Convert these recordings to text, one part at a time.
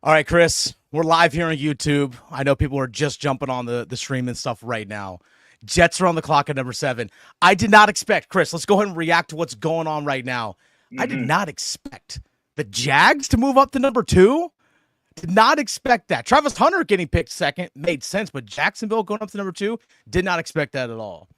All right, Chris, we're live here on YouTube. I know people are just jumping on the stream and stuff right now. Jets are on the clock at number 7. I did not expect, Chris, let's go ahead and react to what's going on right now. I did not expect the Jags to move up to number 2. Did not expect that. Travis Hunter getting picked second made sense, but Jacksonville going up to number 2, did not expect that at all.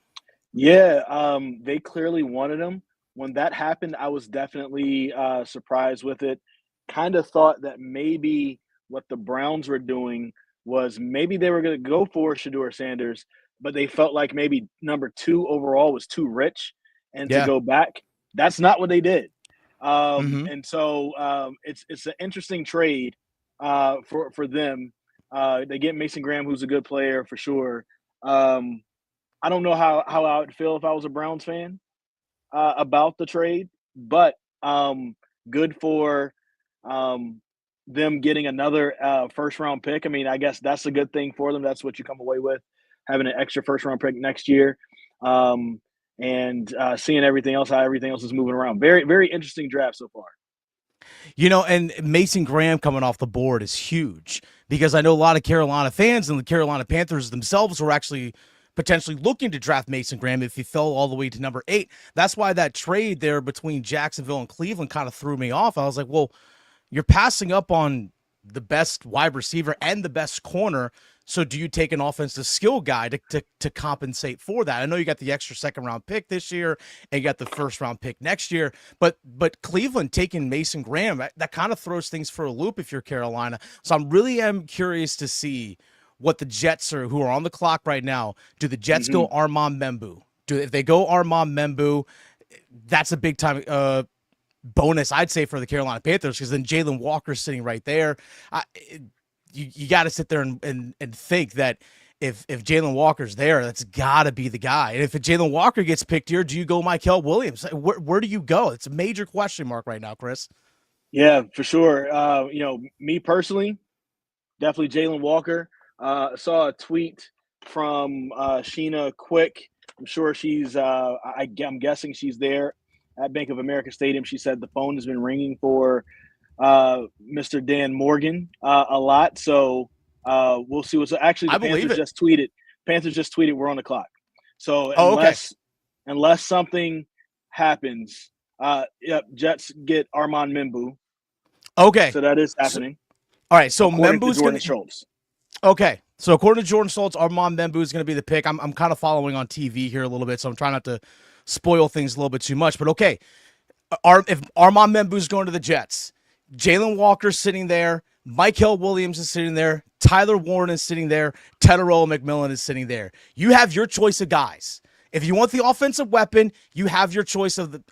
Yeah, they clearly wanted him. When that happened, I was definitely surprised with it. Kind of thought that maybe what the Browns were doing was maybe they were going to go for Shedeur Sanders, but they felt like maybe number 2 overall was too rich, and to Yeah. go back, that's not what they did. Mm-hmm. And so it's an interesting trade for them. They get Mason Graham, who's a good player for sure. I don't know how I would feel if I was a Browns fan about the trade, but good for them getting another first round pick. I mean, I guess that's a good thing for them. That's what you come away with, having an extra first round pick next year, and seeing everything else, how everything else is moving around. Very, very interesting draft so far. You know, and Mason Graham coming off the board is huge because I know a lot of Carolina fans and the Carolina Panthers themselves were actually potentially looking to draft Mason Graham if he fell all the way to number 8. That's why that trade there between Jacksonville and Cleveland kind of threw me off. I was like, well, you're passing up on the best wide receiver and the best corner. So do you take an offensive skill guy to compensate for that? I know you got the extra second round pick this year and you got the first round pick next year, but Cleveland taking Mason Graham, that kind of throws things for a loop if you're Carolina. So I'm really am curious to see what the Jets are, who are on the clock right now. Do the Jets go Armand Membu? If they go Armand Membu, that's a big time bonus, I'd say, for the Carolina Panthers, because then Jalon Walker's sitting right there. You got to sit there and think that if Jalon Walker's there, that's got to be the guy. And if Jalon Walker gets picked here, do you go Michael Williams? Where do you go? It's a major question mark right now, Chris. Yeah, for sure. Me personally, definitely Jalon Walker. Saw a tweet from Sheena Quick. I'm sure she's I'm guessing she's there at Bank of America Stadium. She said the phone has been ringing for Mr. Dan Morgan a lot. So we'll see what's actually the Panthers just tweeted. Panthers just tweeted we're on the clock. So unless something happens, Jets get Armand Membu. Okay. So that is happening. All right. So Membu's going to Schultz. Okay. So according to Jordan Schultz, Armand Membu is going to be the pick. I'm kind of following on TV here a little bit, so I'm trying not to spoil things a little bit too much. But okay, if Armand Membu is going to the Jets, Jalon Walker's sitting there, Michael Williams is sitting there, Tyler Warren is sitting there, Tetairoa McMillan is sitting there. You have your choice of guys. If you want the offensive weapon, you have your choice of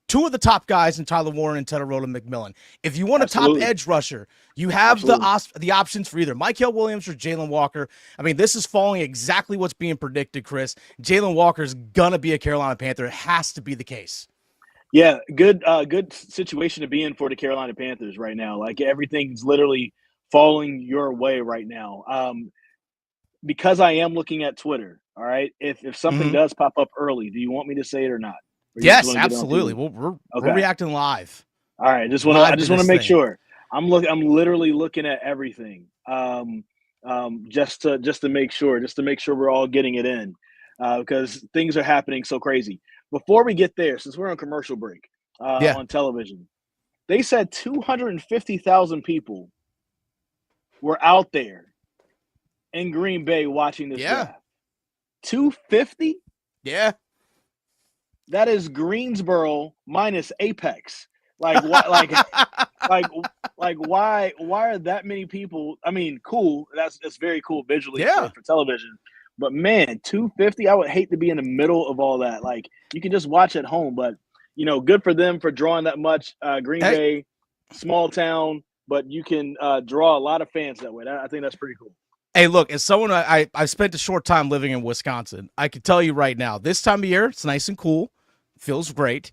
two of the top guys in Tyler Warren and Tetairoa McMillan. If you want a top edge rusher, you have the options for either Michael Williams or Jalon Walker. I mean, this is following exactly what's being predicted, Chris. Jalon Walker is going to be a Carolina Panther. It has to be the case. Yeah, good situation to be in for the Carolina Panthers right now. Like, everything's literally falling your way right now. Because I am looking at Twitter, all right? If something does pop up early, do you want me to say it or not? Yes, absolutely. We're reacting live. All right, I just want to make sure. I'm literally looking at everything. Just to make sure we're all getting it in, because things are happening so crazy. Before we get there, since we're on commercial break on television, they said 250,000 people were out there in Green Bay watching this draft. 250? Yeah. That is Greensboro minus Apex. Like what? like why are that many people? I mean, cool. That's very cool visually for television. But man, 250. I would hate to be in the middle of all that. Like, you can just watch at home. But good for them for drawing that much. Green Bay, small town, but you can draw a lot of fans that way. I think that's pretty cool. Hey, look, as someone I've spent a short time living in Wisconsin, I can tell you right now, this time of year, it's nice and cool. Feels great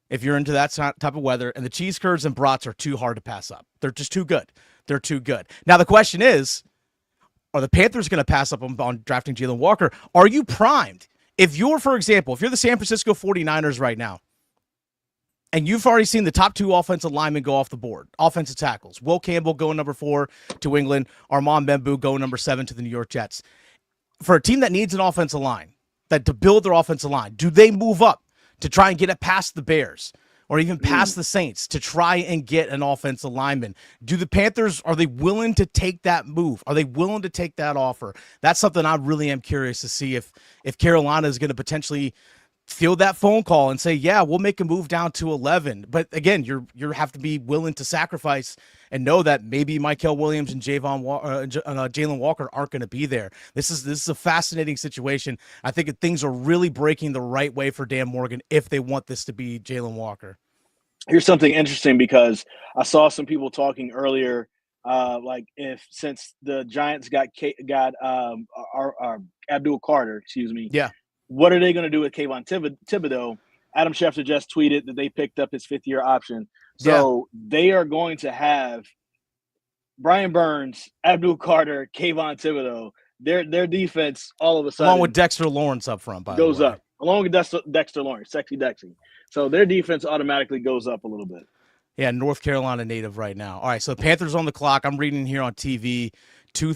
if you're into that type of weather, and the cheese curds and brats are too hard to pass up. They're just too good. They're too good. Now, the question is, are the Panthers going to pass up on drafting Jalon Walker? Are you primed? If you're, for example, if you're the San Francisco 49ers right now, And you've already seen the top 2 offensive linemen go off the board. Offensive tackles. Will Campbell going number 4 to England. Armand Bembou going number 7 to the New York Jets. For a team that needs an offensive line, that to build their offensive line, do they move up to try and get it past the Bears or even past the Saints to try and get an offensive lineman? Do the Panthers, are they willing to take that move? Are they willing to take that offer? That's something I really am curious to see if Carolina is going to potentially field that phone call and say, yeah, we'll make a move down to 11. But again, you have to be willing to sacrifice and know that maybe Mykel Williams and Jalon Walker aren't going to be there. This is a fascinating situation. I think that things are really breaking the right way for Dan Morgan if they want this to be Jalon Walker. Here's something interesting, because I saw some people talking earlier, like since the Giants got Abdul Carter, yeah. What are they going to do with Kayvon Thibodeau? Adam Schefter just tweeted that they picked up his 5th-year option. So they are going to have Brian Burns, Abdul Carter, Kayvon Thibodeau. Their defense all of a sudden, along with Dexter Lawrence up front, goes up. Along with Dexter Lawrence, Sexy Dexy. So their defense automatically goes up a little bit. Yeah, North Carolina native right now. All right, so Panthers on the clock. I'm reading here on TV, 2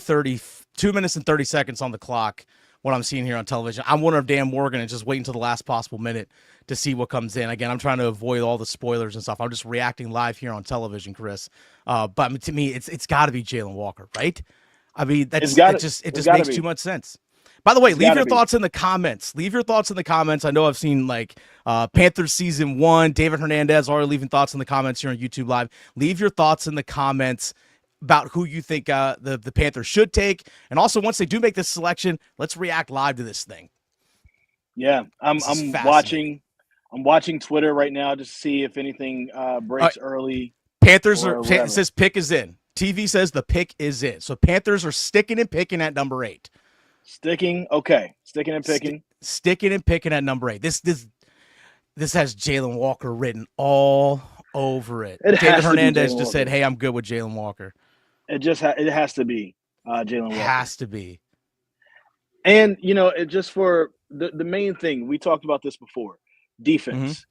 minutes and 30 seconds on the clock. What I'm seeing here on television. I'm wondering if Dan Morgan is just waiting until the last possible minute to see what comes in. Again, I'm trying to avoid all the spoilers and stuff. I'm just reacting live here on television, Chris. But to me, it's got to be Jalon Walker, right? I mean, it just makes too much sense. By the way, leave your thoughts in the comments. Leave your thoughts in the comments. I know I've seen Panthers season 1. David Hernandez already leaving thoughts in the comments here on YouTube Live. Leave your thoughts in the comments about who you think the Panthers should take. And also, once they do make this selection, let's react live to this thing. Yeah, I'm watching Twitter right now to see if anything breaks early. Panthers it says pick is in. TV says the pick is in. So Panthers are sticking and picking at number 8. Sticking and picking. Sticking and picking at number 8. This has Jalon Walker written all over it. David Hernandez just said, "Hey, I'm good with Jalon Walker." It has to be Jalon Walker. Has to be. And it just for the main thing, we talked about this before. Defense.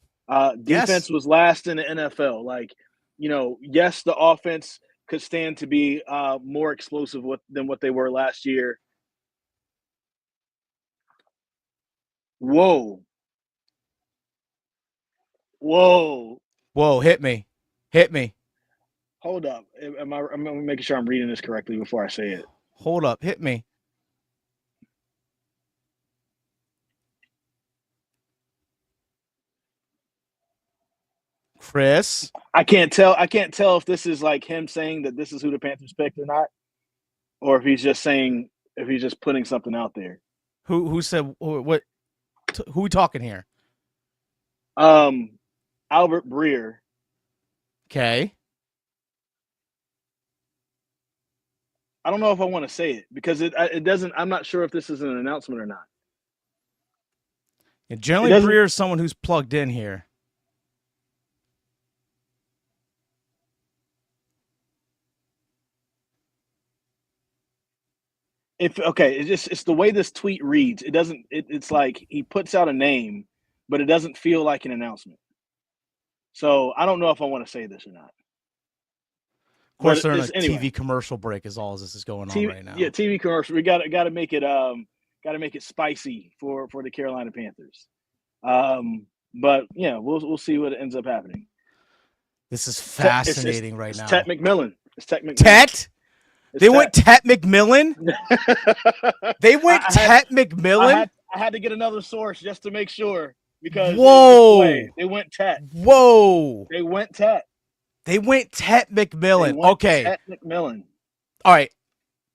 Defense was last in the NFL. Yes, the offense could stand to be more explosive than what they were last year. Whoa, hit me. Hold up. I'm making sure I'm reading this correctly before I say it. Hold up. Hit me. Chris? I can't tell if this is like him saying that this is who the Panthers picked or not, or if he's just putting something out there. Who said what? Who we talking here? Albert Breer. Okay. I don't know if I want to say it because it doesn't. I'm not sure if this is an announcement or not. Yeah, generally, Breer is someone who's plugged in here. It's the way this tweet reads. It doesn't. It's like he puts out a name, but it doesn't feel like an announcement. So I don't know if I want to say this or not. Of course, they're in a TV commercial break. Is all this is going on right now. Yeah, TV commercial. We got to make it spicy for the Carolina Panthers. But yeah, we'll see what ends up happening. This is fascinating right now. It's Tet McMillan. Tet. They went Tet McMillan? They went Tet McMillan? I had to get another source just to make sure because they went Tet. Whoa. They went Tet. They went Tet McMillan. Okay. Tet McMillan. All right.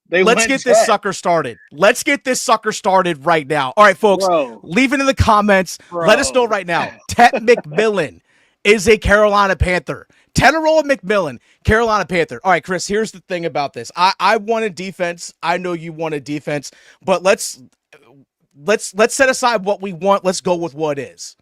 Let's get this sucker started. Let's get this sucker started right now. All right, folks. Leave it in the comments. Let us know right now. Tet McMillan is a Carolina Panther. Tetairoa McMillan, Carolina Panther. All right, Chris, here's the thing about this. I wanted defense. I know you wanted defense, but let's set aside what we want. Let's go with what is.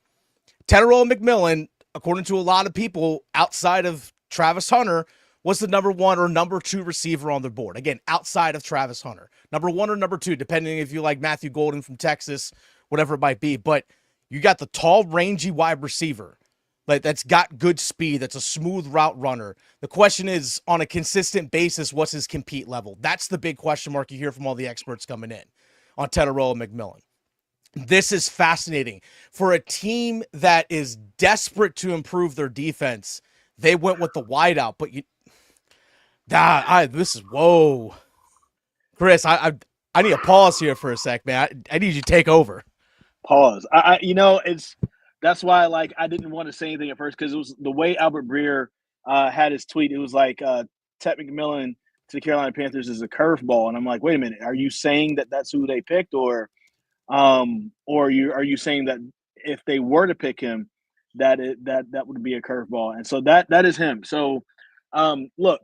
Tetairoa McMillan, according to a lot of people outside of Travis Hunter, was the number 1 or number 2 receiver on the board. Again, outside of Travis Hunter. Number 1 or number 2, depending if you like Matthew Golden from Texas, whatever it might be. But you got the tall, rangy wide receiver Like that's got good speed, that's a smooth route runner. The question is, on a consistent basis, what's his compete level? That's the big question mark you hear from all the experts coming in on Tetairoa McMillan. This is fascinating. For a team that is desperate to improve their defense, they went with the wideout, but this is whoa. Chris, I need a pause here for a sec, man. I need you to take over. Pause. That's why like I didn't want to say anything at first because it was the way Albert Breer had his tweet. It was like Tet McMillan to the Carolina Panthers is a curveball, and I'm like, wait a minute, are you saying that that's who they picked, or are you saying that if they were to pick him, that would be a curveball, and so that is him. So look,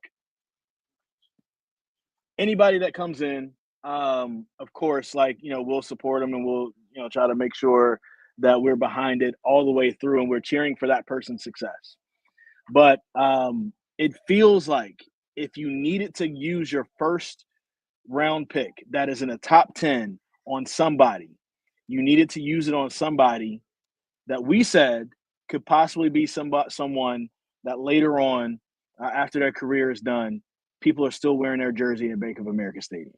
anybody that comes in, of course, like we'll support them and we'll try to make sure that we're behind it all the way through and we're cheering for that person's success. But it feels like if you needed to use your first round pick that is in a top 10 on somebody, you needed to use it on somebody that we said could possibly be someone that later on, after their career is done, people are still wearing their jersey in Bank of America Stadium.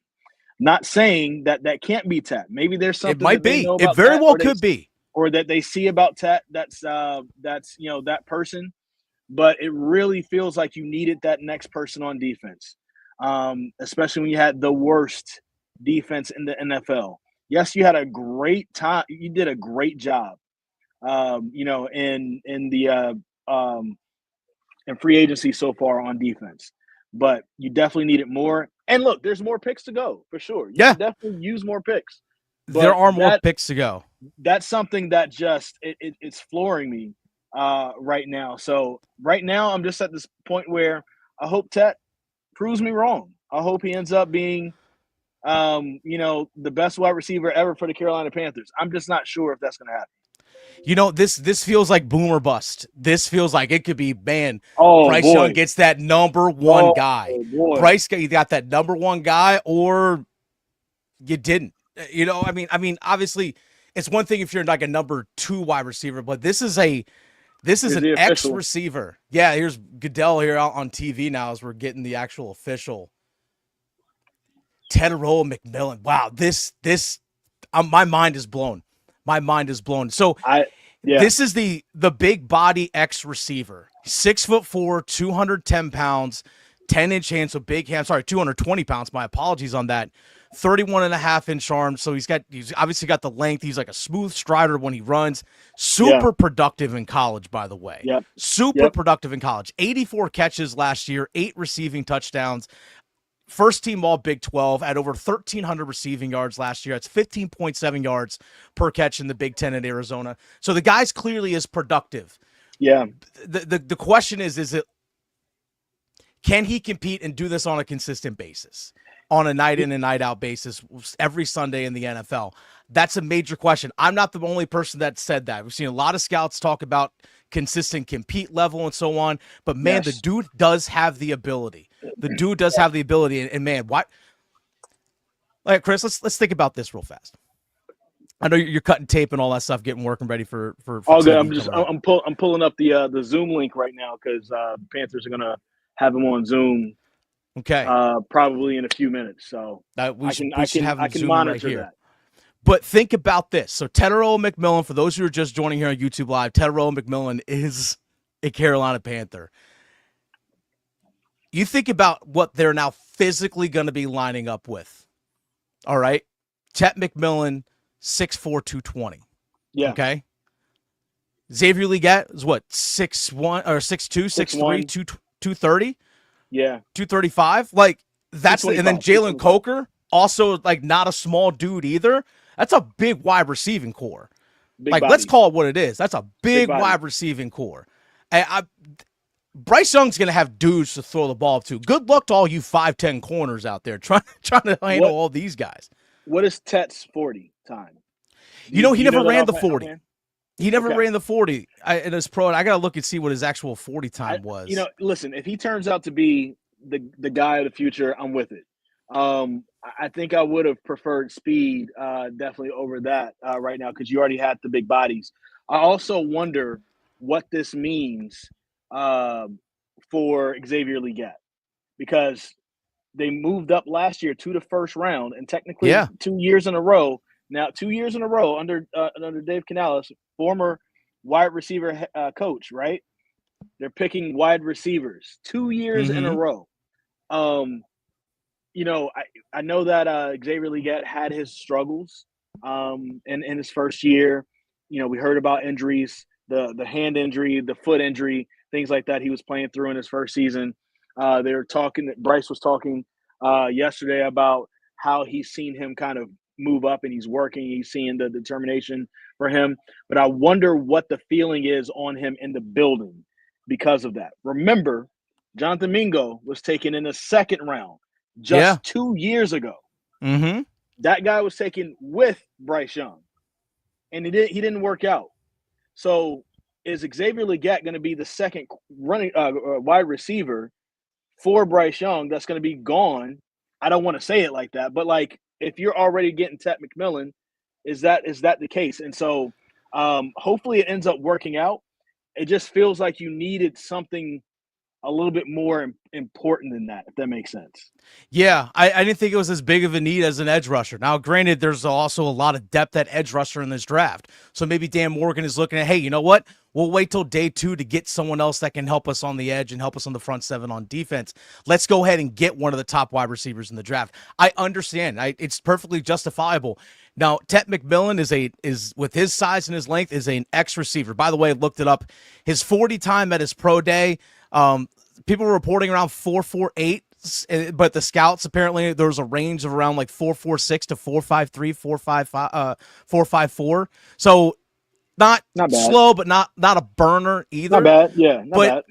Not saying that can't be Tet. Maybe there's something it might that they be. know about It very Tet, well could be. or that they see about Tet that's that person. But it really feels like you needed that next person on defense, especially when you had the worst defense in the NFL. Yes, you had a great time. You did a great job, in free agency so far on defense. But you definitely needed more. And look, there's more picks to go for sure. You can definitely use more picks. But there are more picks to go. That's something that just it's flooring me right now. So right now, I'm just at this point where I hope Tet proves me wrong. I hope he ends up being, the best wide receiver ever for the Carolina Panthers. I'm just not sure if that's going to happen. This feels like boom or bust. This feels like it could be, man, Bryce boy. Young gets that number one guy. Bryce got that number one guy, or you didn't. I mean, obviously, it's one thing if you're like a number 2 wide receiver, but this is an X receiver. Yeah, here's Goodell here out on TV now as we're getting the actual official. Tetairoa McMillan. Wow, this my mind is blown. My mind is blown. So this is the big body X receiver. 6'4", 210 pounds, 10-inch hands, so big hands. Sorry, 220 pounds. My apologies on that. 31.5-inch arms. So he's obviously got the length. He's like a smooth strider when he runs. Super productive in college, by the way. Yep. Super productive in college. 84 catches last year, 8 receiving touchdowns. First team all Big 12 at over 1,300 receiving yards last year. That's 15.7 yards per catch in the Big 10 in Arizona. So the guy's clearly is productive. Yeah. The question is can he compete and do this on a consistent basis, on a night in and night out basis every Sunday in the NFL? That's a major question. I'm not the only person that said that. We've seen a lot of scouts talk about consistent compete level and so on, but man, the dude does have the ability. The dude does have the ability, and man, what? Like Chris, let's think about this real fast. I know you're cutting tape and all that stuff, getting ready for all good. I'm pulling up the Zoom link right now because Panthers are gonna have him on Zoom. Okay. Probably in a few minutes. So I can monitor that. But think about this. So Tetairoa McMillan, for those who are just joining here on YouTube Live, Tetairoa McMillan is a Carolina Panther. You think about what they're now physically going to be lining up with. All right. Tet McMillan, 6'4", 220. Yeah. Okay. Xavier Legette is what, 6'1" or 6'2", 6'3", 230? Yeah. 235? Like, that's and then Jalen Coker, also like not a small dude either. That's a big wide receiving core. Let's call it what it is. That's a big wide receiving core. Bryce Young's going to have dudes to throw the ball to. Good luck to all you 5'10" corners out there trying to handle all these guys. What is Tet's 40 time? He never ran the 40. He never ran the 40 in his pro. And I got to look and see what his actual 40 time was. Listen, if he turns out to be the guy of the future, I'm with it. I think I would have preferred speed definitely over that right now because you already had the big bodies. I also wonder what this means for Xavier Legette, because they moved up last year to the first round, and technically Yeah. 2 years in a row. Now, 2 years in a row under Dave Canales, former wide receiver coach, right? They're picking wide receivers 2 years in a Mm-hmm. row. I know that Xavier Legette had his struggles in his first year. We heard about injuries, the hand injury, the foot injury, things like that he was playing through in his first season. They were talking, Bryce was talking yesterday about how he's seen him kind of move up and he's working. He's seeing the determination for him. But I wonder what the feeling is on him in the building because of that. Remember, Jonathan Mingo was taken in the second round Yeah. just 2 years ago. Mm-hmm. That guy was taken with Bryce Young, and he didn't work out. So is Xavier Legette going to be the second running wide receiver for Bryce Young that's going to be gone? I don't want to say it like that, but like if you're already getting Tetairoa McMillan, is that the case? And so hopefully it ends up working out. It just feels like you needed something a little bit more important than that, if that makes sense. Yeah, I didn't think it was as big of a need as an edge rusher. Now, granted, there's also a lot of depth at edge rusher in this draft. So maybe Dan Morgan is looking at, hey, you know what? We'll wait till day 2 to get someone else that can help us on the edge and help us on the front 7 on defense. Let's go ahead and get one of the top wide receivers in the draft. I understand. It's perfectly justifiable. Now, Tetairoa McMillan is with his size and his length is an X receiver. By the way, I looked it up. His 40 time at his pro day, people were reporting around 4.48, but the scouts apparently there was a range of around like 4.46 to 4.53, 4.55, 4.54. So not slow, but not a burner either. Not bad, yeah, not bad.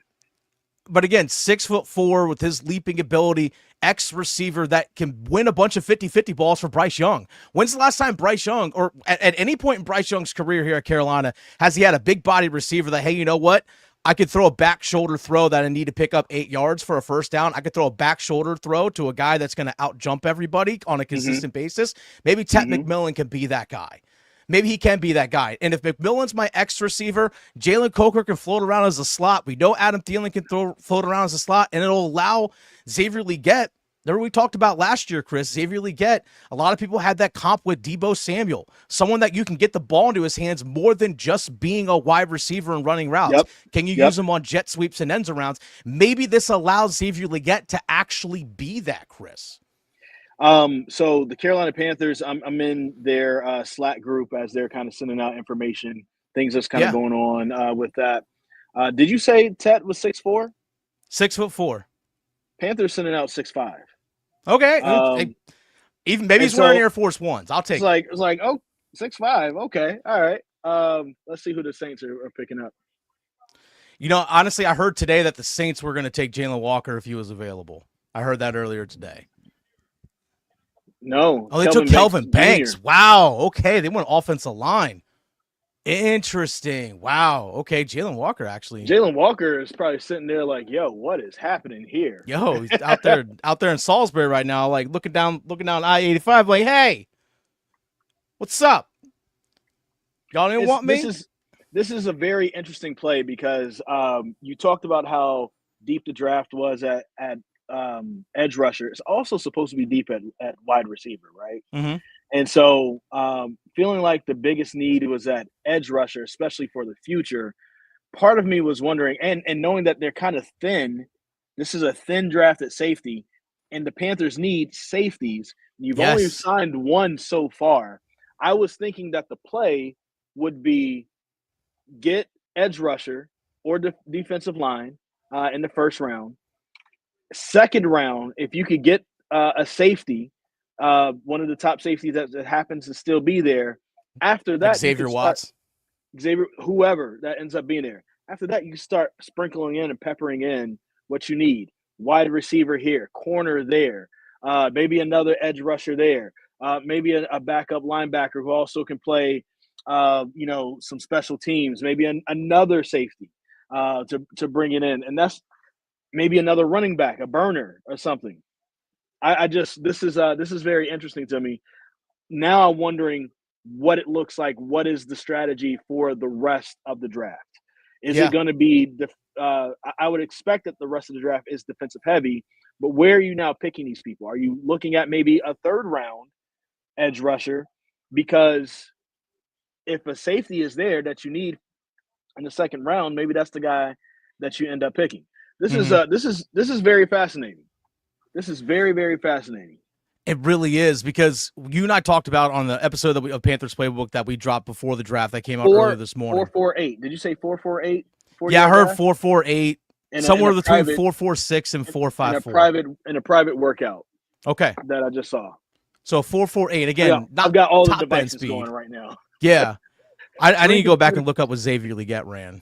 But again, 6'4" with his leaping ability, X receiver that can win a bunch of 50-50 balls for Bryce Young. When's the last time Bryce Young, or at any point in Bryce Young's career here at Carolina, has he had a big body receiver that, hey, you know what? I could throw a back shoulder throw that I need to pick up 8 yards for a first down. I could throw a back shoulder throw to a guy that's going to out jump everybody on a consistent basis. Maybe Tetairoa McMillan can be that guy. Maybe he can be that guy. And if McMillan's my X receiver, Jalen Coker can float around as a slot. We know Adam Thielen can float around as a slot, and it'll allow Xavier Legette. There we talked about last year, Chris, Xavier Legette. A lot of people had that comp with Deebo Samuel, someone that you can get the ball into his hands more than just being a wide receiver and running routes. Yep. Can you use him on jet sweeps and ends arounds? Maybe this allows Xavier Legette to actually be that, Chris. So the Carolina Panthers, I'm in their Slack group as they're kind of sending out information, things that's kind of going on with that. Did you say Tet was 6'4"? 6'4". Panthers sending out 6'5". Okay. Even maybe he's wearing Air Force Ones. I'll take it. It's like, oh, 6'5". Okay. All right. Let's see who the Saints are picking up. You know, honestly, I heard today that the Saints were going to take Jalon Walker if he was available. I heard that earlier today. No. Oh, they took Kelvin Banks. Wow. Okay. They went offensive line. Interesting. Wow. Okay. Jalen Walker, actually. Jalon Walker is probably sitting there like, yo, what is happening here? Yo, he's out there in Salisbury right now, like looking down I-85, like, hey, what's up? Y'all didn't want me? This is a very interesting play because you talked about how deep the draft was at edge rusher. It's also supposed to be deep at wide receiver, right? Mm-hmm. And so feeling like the biggest need was at edge rusher, especially for the future, part of me was wondering, and knowing that they're kind of thin, this is a thin draft at safety, and the Panthers need safeties. You've only signed one so far. I was thinking that the play would be get edge rusher or defensive line in the first round. Second round, if you could get a safety, one of the top safeties that happens to still be there. After that, Xavier Watts, Xavier, whoever that ends up being there. After that, you start sprinkling in and peppering in what you need. Wide receiver here, corner there, maybe another edge rusher there, maybe a backup linebacker who also can play, some special teams, maybe another safety to bring it in. And that's maybe another running back, a burner or something. This is very interesting to me. Now I'm wondering what it looks like. What is the strategy for the rest of the draft? Is it going to be I would expect that the rest of the draft is defensive heavy, but where are you now picking these people? Are you looking at maybe a third round edge rusher? Because if a safety is there that you need in the second round, maybe that's the guy that you end up picking. This is very fascinating. This is very, very fascinating. It really is, because you and I talked about on the episode of Panthers Playbook that we dropped before the draft that came out earlier this morning. 4.48. Did you say 4.48? Yeah, I heard 4.48. Somewhere between 4.46 and 4.54. In a private workout. Okay. That I just saw. So 4.48 again. I've got all the devices going right now. Yeah, I need to go back and look up what Xavier Legette ran.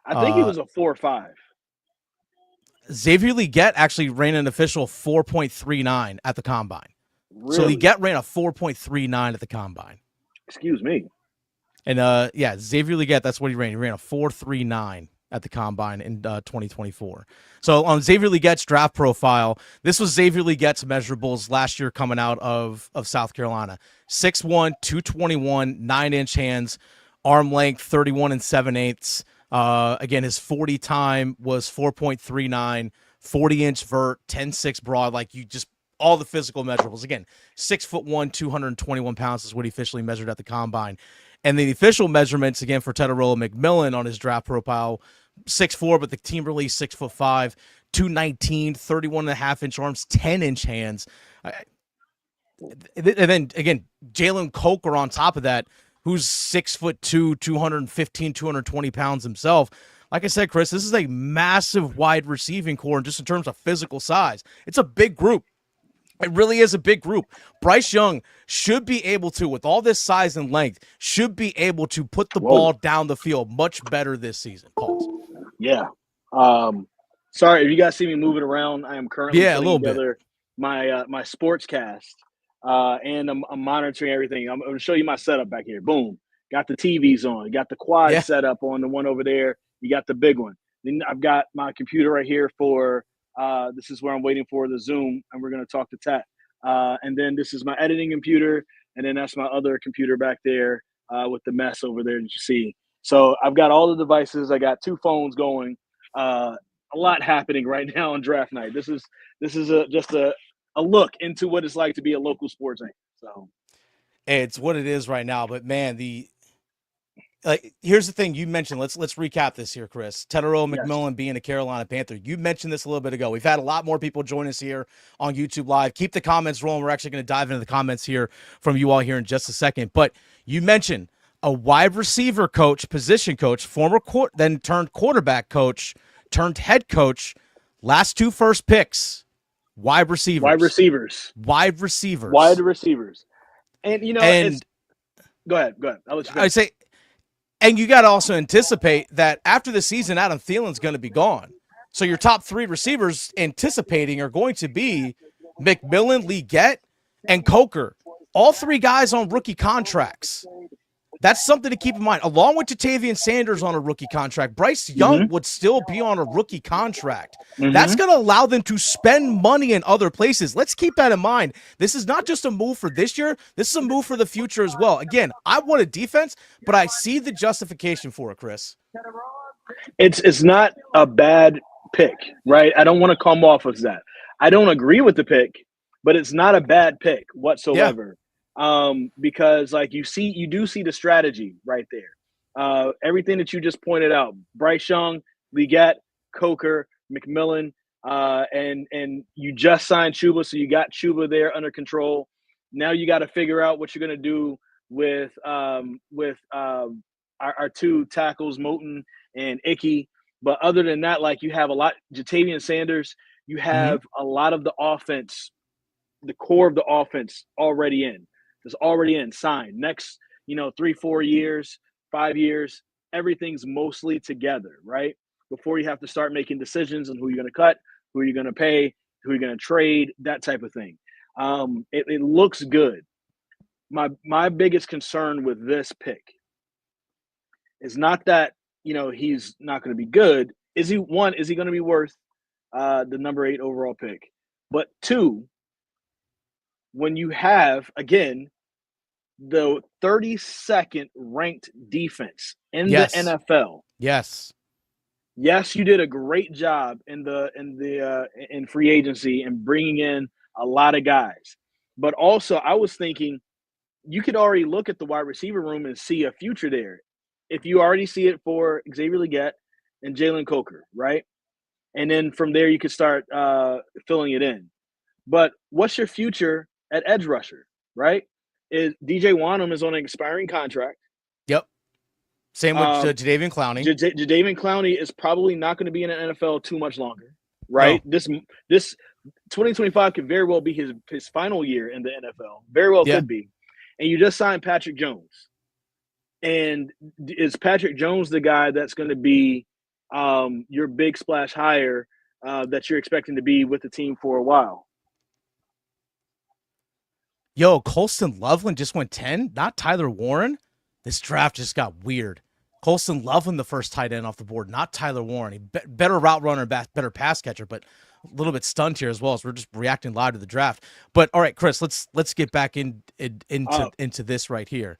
I think he was a 4.5. Xavier Legette actually ran an official 4.39 at the combine. Really? So Legette ran a 4.39 at the combine. Excuse me. And Xavier Legette, that's what he ran. He ran a 4.39 at the combine in 2024. So on Xavier Legette's draft profile, this was Xavier Legette's measurables last year coming out of South Carolina. 6'1", 221, 9-inch hands, arm length 31 7/8. Again, his 40 time was 4.39, 40-inch vert, 10.6 broad, like you just all the physical measurables. Again, 6'1", 221 pounds is what he officially measured at the combine. And the official measurements, again, for Tetairoa McMillan on his draft profile, 6'4", but the team released 6'5", 219, 31.5-inch arms, 10-inch hands. And then, again, Jalen Coker on top of that, who's 6'2", 215, 220 pounds himself. Like I said, Chris, this is a massive wide receiving core just in terms of physical size. It's a big group. It really is a big group. Bryce Young should be able to, with all this size and length, should be able to put the ball down the field much better this season. Pause. Yeah. Sorry, if you guys see me moving around, I am currently putting together my sports cast. And I'm monitoring everything. I'm going to show you my setup back here. Boom. Got the TVs on. Got the quad set up on the one over there. You got the big one. Then I've got my computer right here for this is where I'm waiting for the Zoom, and we're going to talk to Tat. And then this is my editing computer, and then that's my other computer back there with the mess over there that you see. So I've got all the devices. I got 2 phones going. A lot happening right now on draft night. This is just a look into what it's like to be a local sports anchor. So it's what it is right now. But man, here's the thing you mentioned. Let's recap this here, Chris. Tetairoa McMillan being a Carolina Panther. You mentioned this a little bit ago. We've had a lot more people join us here on YouTube Live. Keep the comments rolling. We're actually going to dive into the comments here from you all here in just a second. But you mentioned a wide receiver coach, position coach, then turned quarterback coach, turned head coach, last 2 first picks. Wide receivers. And, you know, go ahead. I'll let you go. I say, and you got to also anticipate that after the season, Adam Thielen's going to be gone. So your top 3 receivers anticipating are going to be McMillan, Legette, and Coker. All 3 guys on rookie contracts. That's something to keep in mind. Along with Jadeveon Sanders on a rookie contract, Bryce Young would still be on a rookie contract. That's going to allow them to spend money in other places. Let's keep that in mind. This is not just a move for this year. This is a move for the future as well. Again, I want a defense, but I see the justification for it, Chris. It's not a bad pick, right? I don't want to come off as that. I don't agree with the pick, but it's not a bad pick whatsoever. Yeah. Because like you do see the strategy right there. Everything that you just pointed out, Bryce Young, Legette, Coker, McMillan, and you just signed Chuba, so you got Chuba there under control. Now you got to figure out what you're going to do with our 2 tackles, Moton and Icky. But other than that, like you have a lot, Jadeveon Sanders, you have a lot of the offense, the core of the offense already in. It's already in, signed. Next, 3-4 years, 5 years, everything's mostly together, right? Before you have to start making decisions on who you're going to cut, who you're going to pay, who you're going to trade, that type of thing. It looks good. My biggest concern with this pick is not that, he's not going to be good. Is he going to be worth the number 8 overall pick? But 2, when you have, again, the 32nd ranked defense in Yes. the NFL. Yes. Yes, you did a great job in free agency and bringing in a lot of guys. But also, I was thinking you could already look at the wide receiver room and see a future there. If you already see it for Xavier Legette and Jalen Coker, right? And then from there, you could start filling it in. But what's your future at edge rusher, right? Is DJ Wanham is on an expiring contract. Yep. Same with Jadeveon Clowney. Jadeveon Clowney is probably not going to be in the NFL too much longer, right? No. This 2025 could very well be his final year in the NFL. Very well could be. And you just signed Patrick Jones. And is Patrick Jones the guy that's going to be your big splash hire that you're expecting to be with the team for a while? Yo, Colston Loveland just went 10, not Tyler Warren. This draft just got weird. Colston Loveland, the first tight end off the board, not Tyler Warren. He better route runner, better pass catcher, but a little bit stunned here as well as we're just reacting live to the draft. But all right, Chris, let's get back into this right here.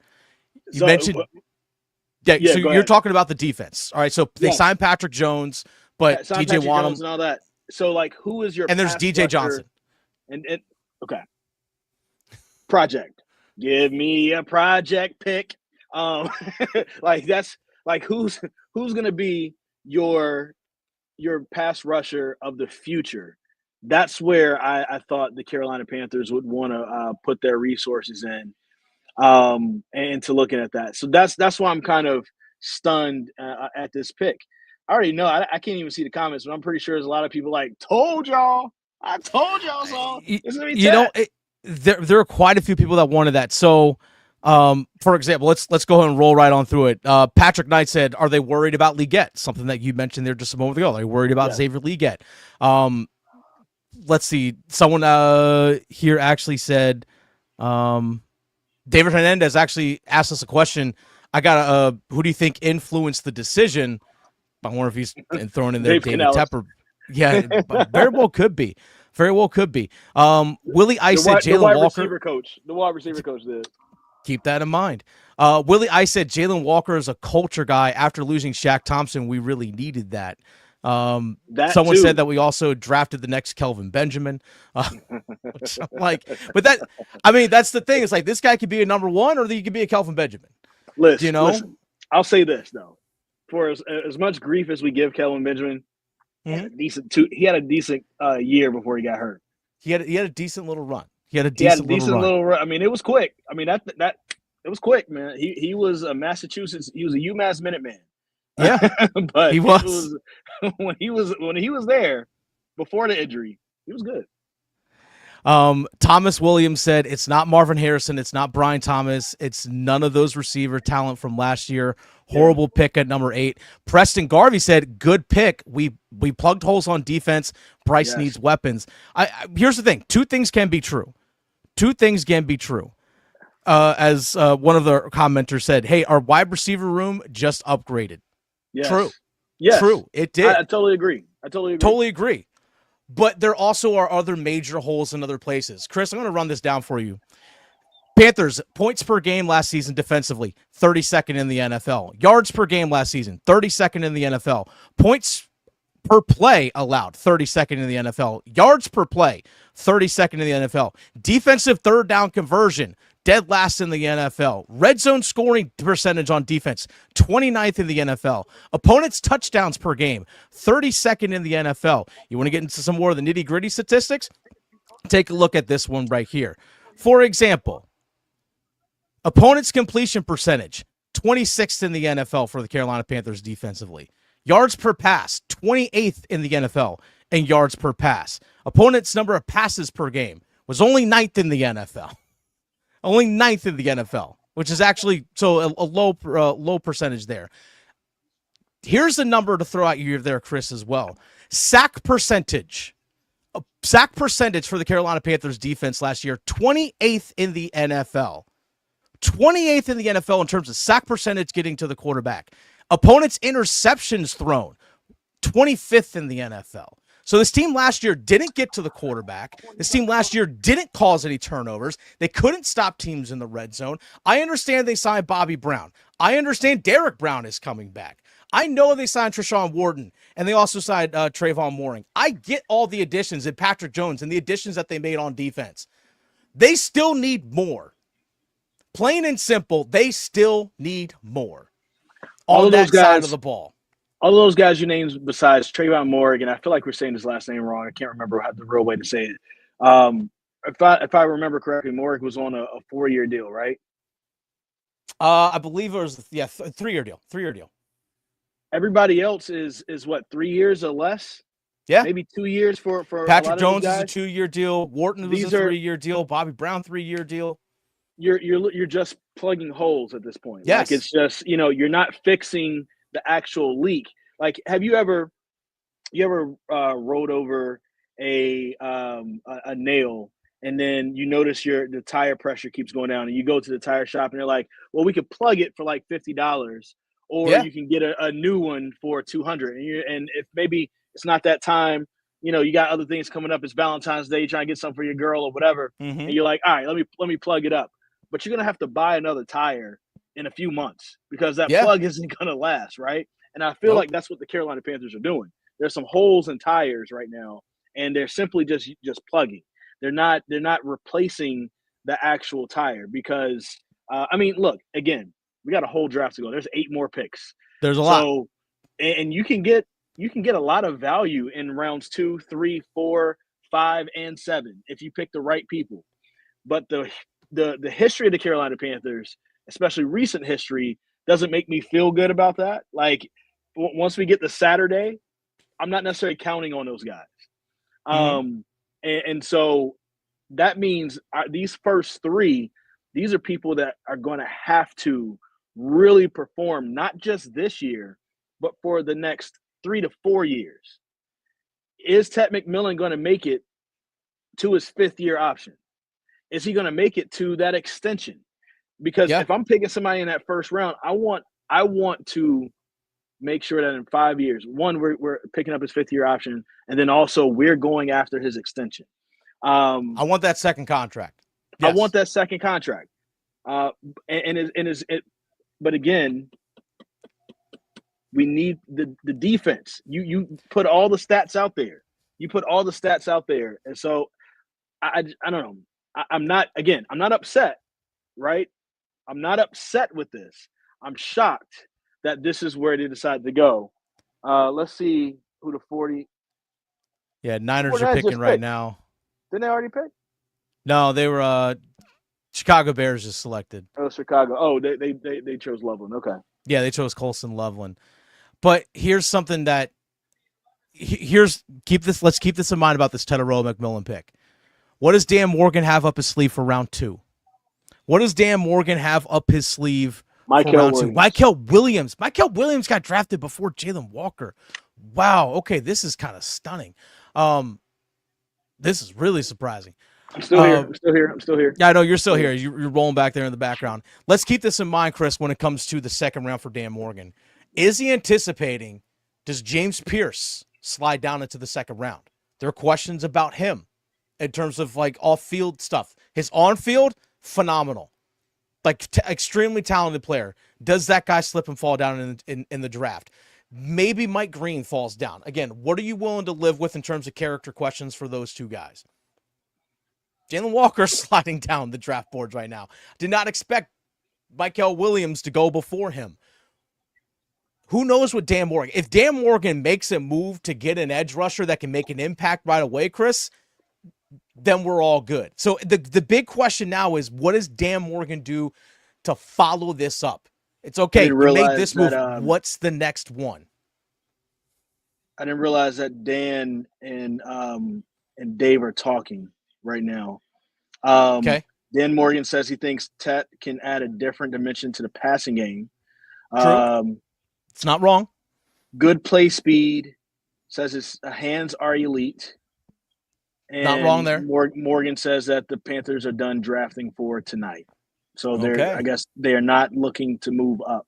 You mentioned, so you're talking about the defense. All right, so they signed Patrick Jones, but DJ Wanham and all that. So like, who is your and there's DJ Johnson and okay, project. Give me a project pick. Like that's like who's gonna be your pass rusher of the future? That's where I thought the Carolina Panthers would want to put their resources in, and to looking at that. So that's why I'm kind of stunned at this pick. I already know I can't even see the comments, but I'm pretty sure there's a lot of people like, told y'all, I told y'all so. It's gonna be there are quite a few people that wanted that. So. For example, let's go ahead and roll right on through it. Patrick Knight said, "Are they worried about Legette?" Something that you mentioned there just a moment ago. Are they worried about Xavier Legette? Let's see. Someone here actually said, David Hernandez actually asked us a question. I got who do you think influenced the decision? I wonder if he's throwing in there David Tepper. Yeah, very well could be. Very well could be. Willie Ice said Jalon Walker. The wide receiver coach did. Keep that in mind. Willie, I said Jalon Walker is a culture guy. After losing Shaq Thompson, we really needed that. Someone said that we also drafted the next Kelvin Benjamin. Which I'm like, but that's the thing. It's like this guy could be a number one, or he could be a Kelvin Benjamin. Listen, I'll say this though: for as much grief as we give Kelvin Benjamin, he had a decent year before he got hurt. He had a decent little run. He had a decent little run. I mean, it was quick. I mean, that it was quick, man. He was a Massachusetts. He was a UMass Minuteman. Yeah, but he was when he was there before the injury. He was good. Thomas Williams said it's not Marvin Harrison, it's not Brian Thomas, it's none of those receiver talent from last year. Horrible pick at number 8. Preston Garvey said, good pick. We plugged holes on defense. Bryce needs weapons. Here's the thing. Two things can be true. As one of the commenters said, hey, our wide receiver room just upgraded. Yes. True. Yes. True. It did. I totally agree. Totally agree. But there also are other major holes in other places. Chris, I'm going to run this down for you. Panthers, points per game last season defensively, 32nd in the NFL. Yards per game last season, 32nd in the NFL. Points per play allowed, 32nd in the NFL. Yards per play, 32nd in the NFL. Defensive third down conversion, dead last in the NFL. Red zone scoring percentage on defense, 29th in the NFL. Opponents' touchdowns per game, 32nd in the NFL. You want to get into some more of the nitty-gritty statistics? Take a look at this one right here. For example, opponents' completion percentage, 26th in the NFL for the Carolina Panthers defensively. Yards per pass, 28th in the NFL in yards per pass. Opponents' number of passes per game was only 9th in the NFL. Only 9th in the NFL, which is actually a low percentage there. Here's the number to throw at you there, Chris, as well. Sack percentage. Sack percentage for the Carolina Panthers defense last year, 28th in the NFL. 28th in the NFL in terms of sack percentage getting to the quarterback. Opponents' interceptions thrown, 25th in the NFL. So this team last year didn't get to the quarterback. This team last year didn't cause any turnovers. They couldn't stop teams in the red zone. I understand they signed Bobby Brown. I understand Derrick Brown is coming back. I know they signed Treshaun Wharton, and they also signed Trayvon Mooring. I get all the additions and Patrick Jones and the additions that they made on defense. They still need more. Plain and simple, they still need more All on of that those guys, side of the ball. All of those guys you named besides Trayvon Morgan, I feel like we're saying his last name wrong. I can't remember the real way to say it. If I remember correctly, Morgan was on a 4-year deal, right? I believe it was 3-year deal. 3-year deal. Everybody else is what, 3 years or less? Yeah, maybe 2 years for Patrick a lot of Jones those is a guys. 2-year deal. Wharton was a 3-year deal. Bobby Brown 3-year deal. You're just plugging holes at this point. Yes. Like it's just you're not fixing the actual leak. Like have you ever rode over a nail and then you notice the tire pressure keeps going down and you go to the tire shop and they're like, well, we could plug it for like $50 or you can get a new one for $200 and if maybe it's not that time, you got other things coming up, it's Valentine's Day, you're trying to get something for your girl or whatever, and you're like, all right, let me plug it up, but you're gonna have to buy another tire in a few months because that plug isn't gonna last, right? And I feel like that's what the Carolina Panthers are doing. There's some holes in tires right now, and they're simply just plugging. They're not replacing the actual tire because look, again, we got a whole draft to go. There's 8 more picks. There's a lot. So, and you can get a lot of value in rounds 2, 3, 4, 5, and 7 if you pick the right people. But the history of the Carolina Panthers, especially recent history, doesn't make me feel good about that. Like once we get to Saturday, I'm not necessarily counting on those guys. And so that means these first 3, these are people that are going to have to really perform, not just this year, but for the next 3 to 4 years. Is Tet McMillan going to make it to his 5th-year option? Is he going to make it to that extension? Because if I'm picking somebody in that first round, I want to make sure that in 5 years, one, we're picking up his 5th-year option, and then also we're going after his extension. I want that second contract. Yes. I want that second contract. But again, we need the defense. You put all the stats out there. And so I don't know. I'm not upset, right? I'm not upset with this. I'm shocked that this is where they decided to go. Let's see who the 40. Yeah, Niners are picking right now. Didn't they already pick? No, they were Chicago Bears just selected. Oh, Chicago. Oh, they chose Loveland. Okay. Yeah, they chose Colson Loveland. But here's something that let's keep this in mind about this Tetairoa McMillan pick. What does Dan Morgan have up his sleeve for round 2? What does Dan Morgan have up his sleeve for round 2? Michael Williams. Michael Williams got drafted before Jalon Walker. Wow. Okay, this is kind of stunning. This is really surprising. I'm still here. Yeah, I know you're still here. You're rolling back there in the background. Let's keep this in mind, Chris, when it comes to the second round for Dan Morgan. Is he anticipating, does James Pierce slide down into the second round? There are questions about him in terms of like off-field stuff. His on-field, phenomenal. Like extremely talented player. Does that guy slip and fall down in the draft? Maybe Mike Green falls down. Again, what are you willing to live with in terms of character questions for those two guys? Jalon Walker sliding down the draft boards right now. Did not expect Michael Williams to go before him. Who knows what Dan Morgan... If Dan Morgan makes a move to get an edge rusher that can make an impact right away, Chris, then we're all good. So the big question now is, what does Dan Morgan do to follow this up? It's okay, you make this move. What's the next one? I didn't realize that Dan and Dave are talking right now. Okay. Dan Morgan says he thinks Tet can add a different dimension to the passing game. True. It's not wrong. Good play speed. Says his hands are elite. And not wrong there. Morgan says that the Panthers are done drafting for tonight. So I guess they are not looking to move up.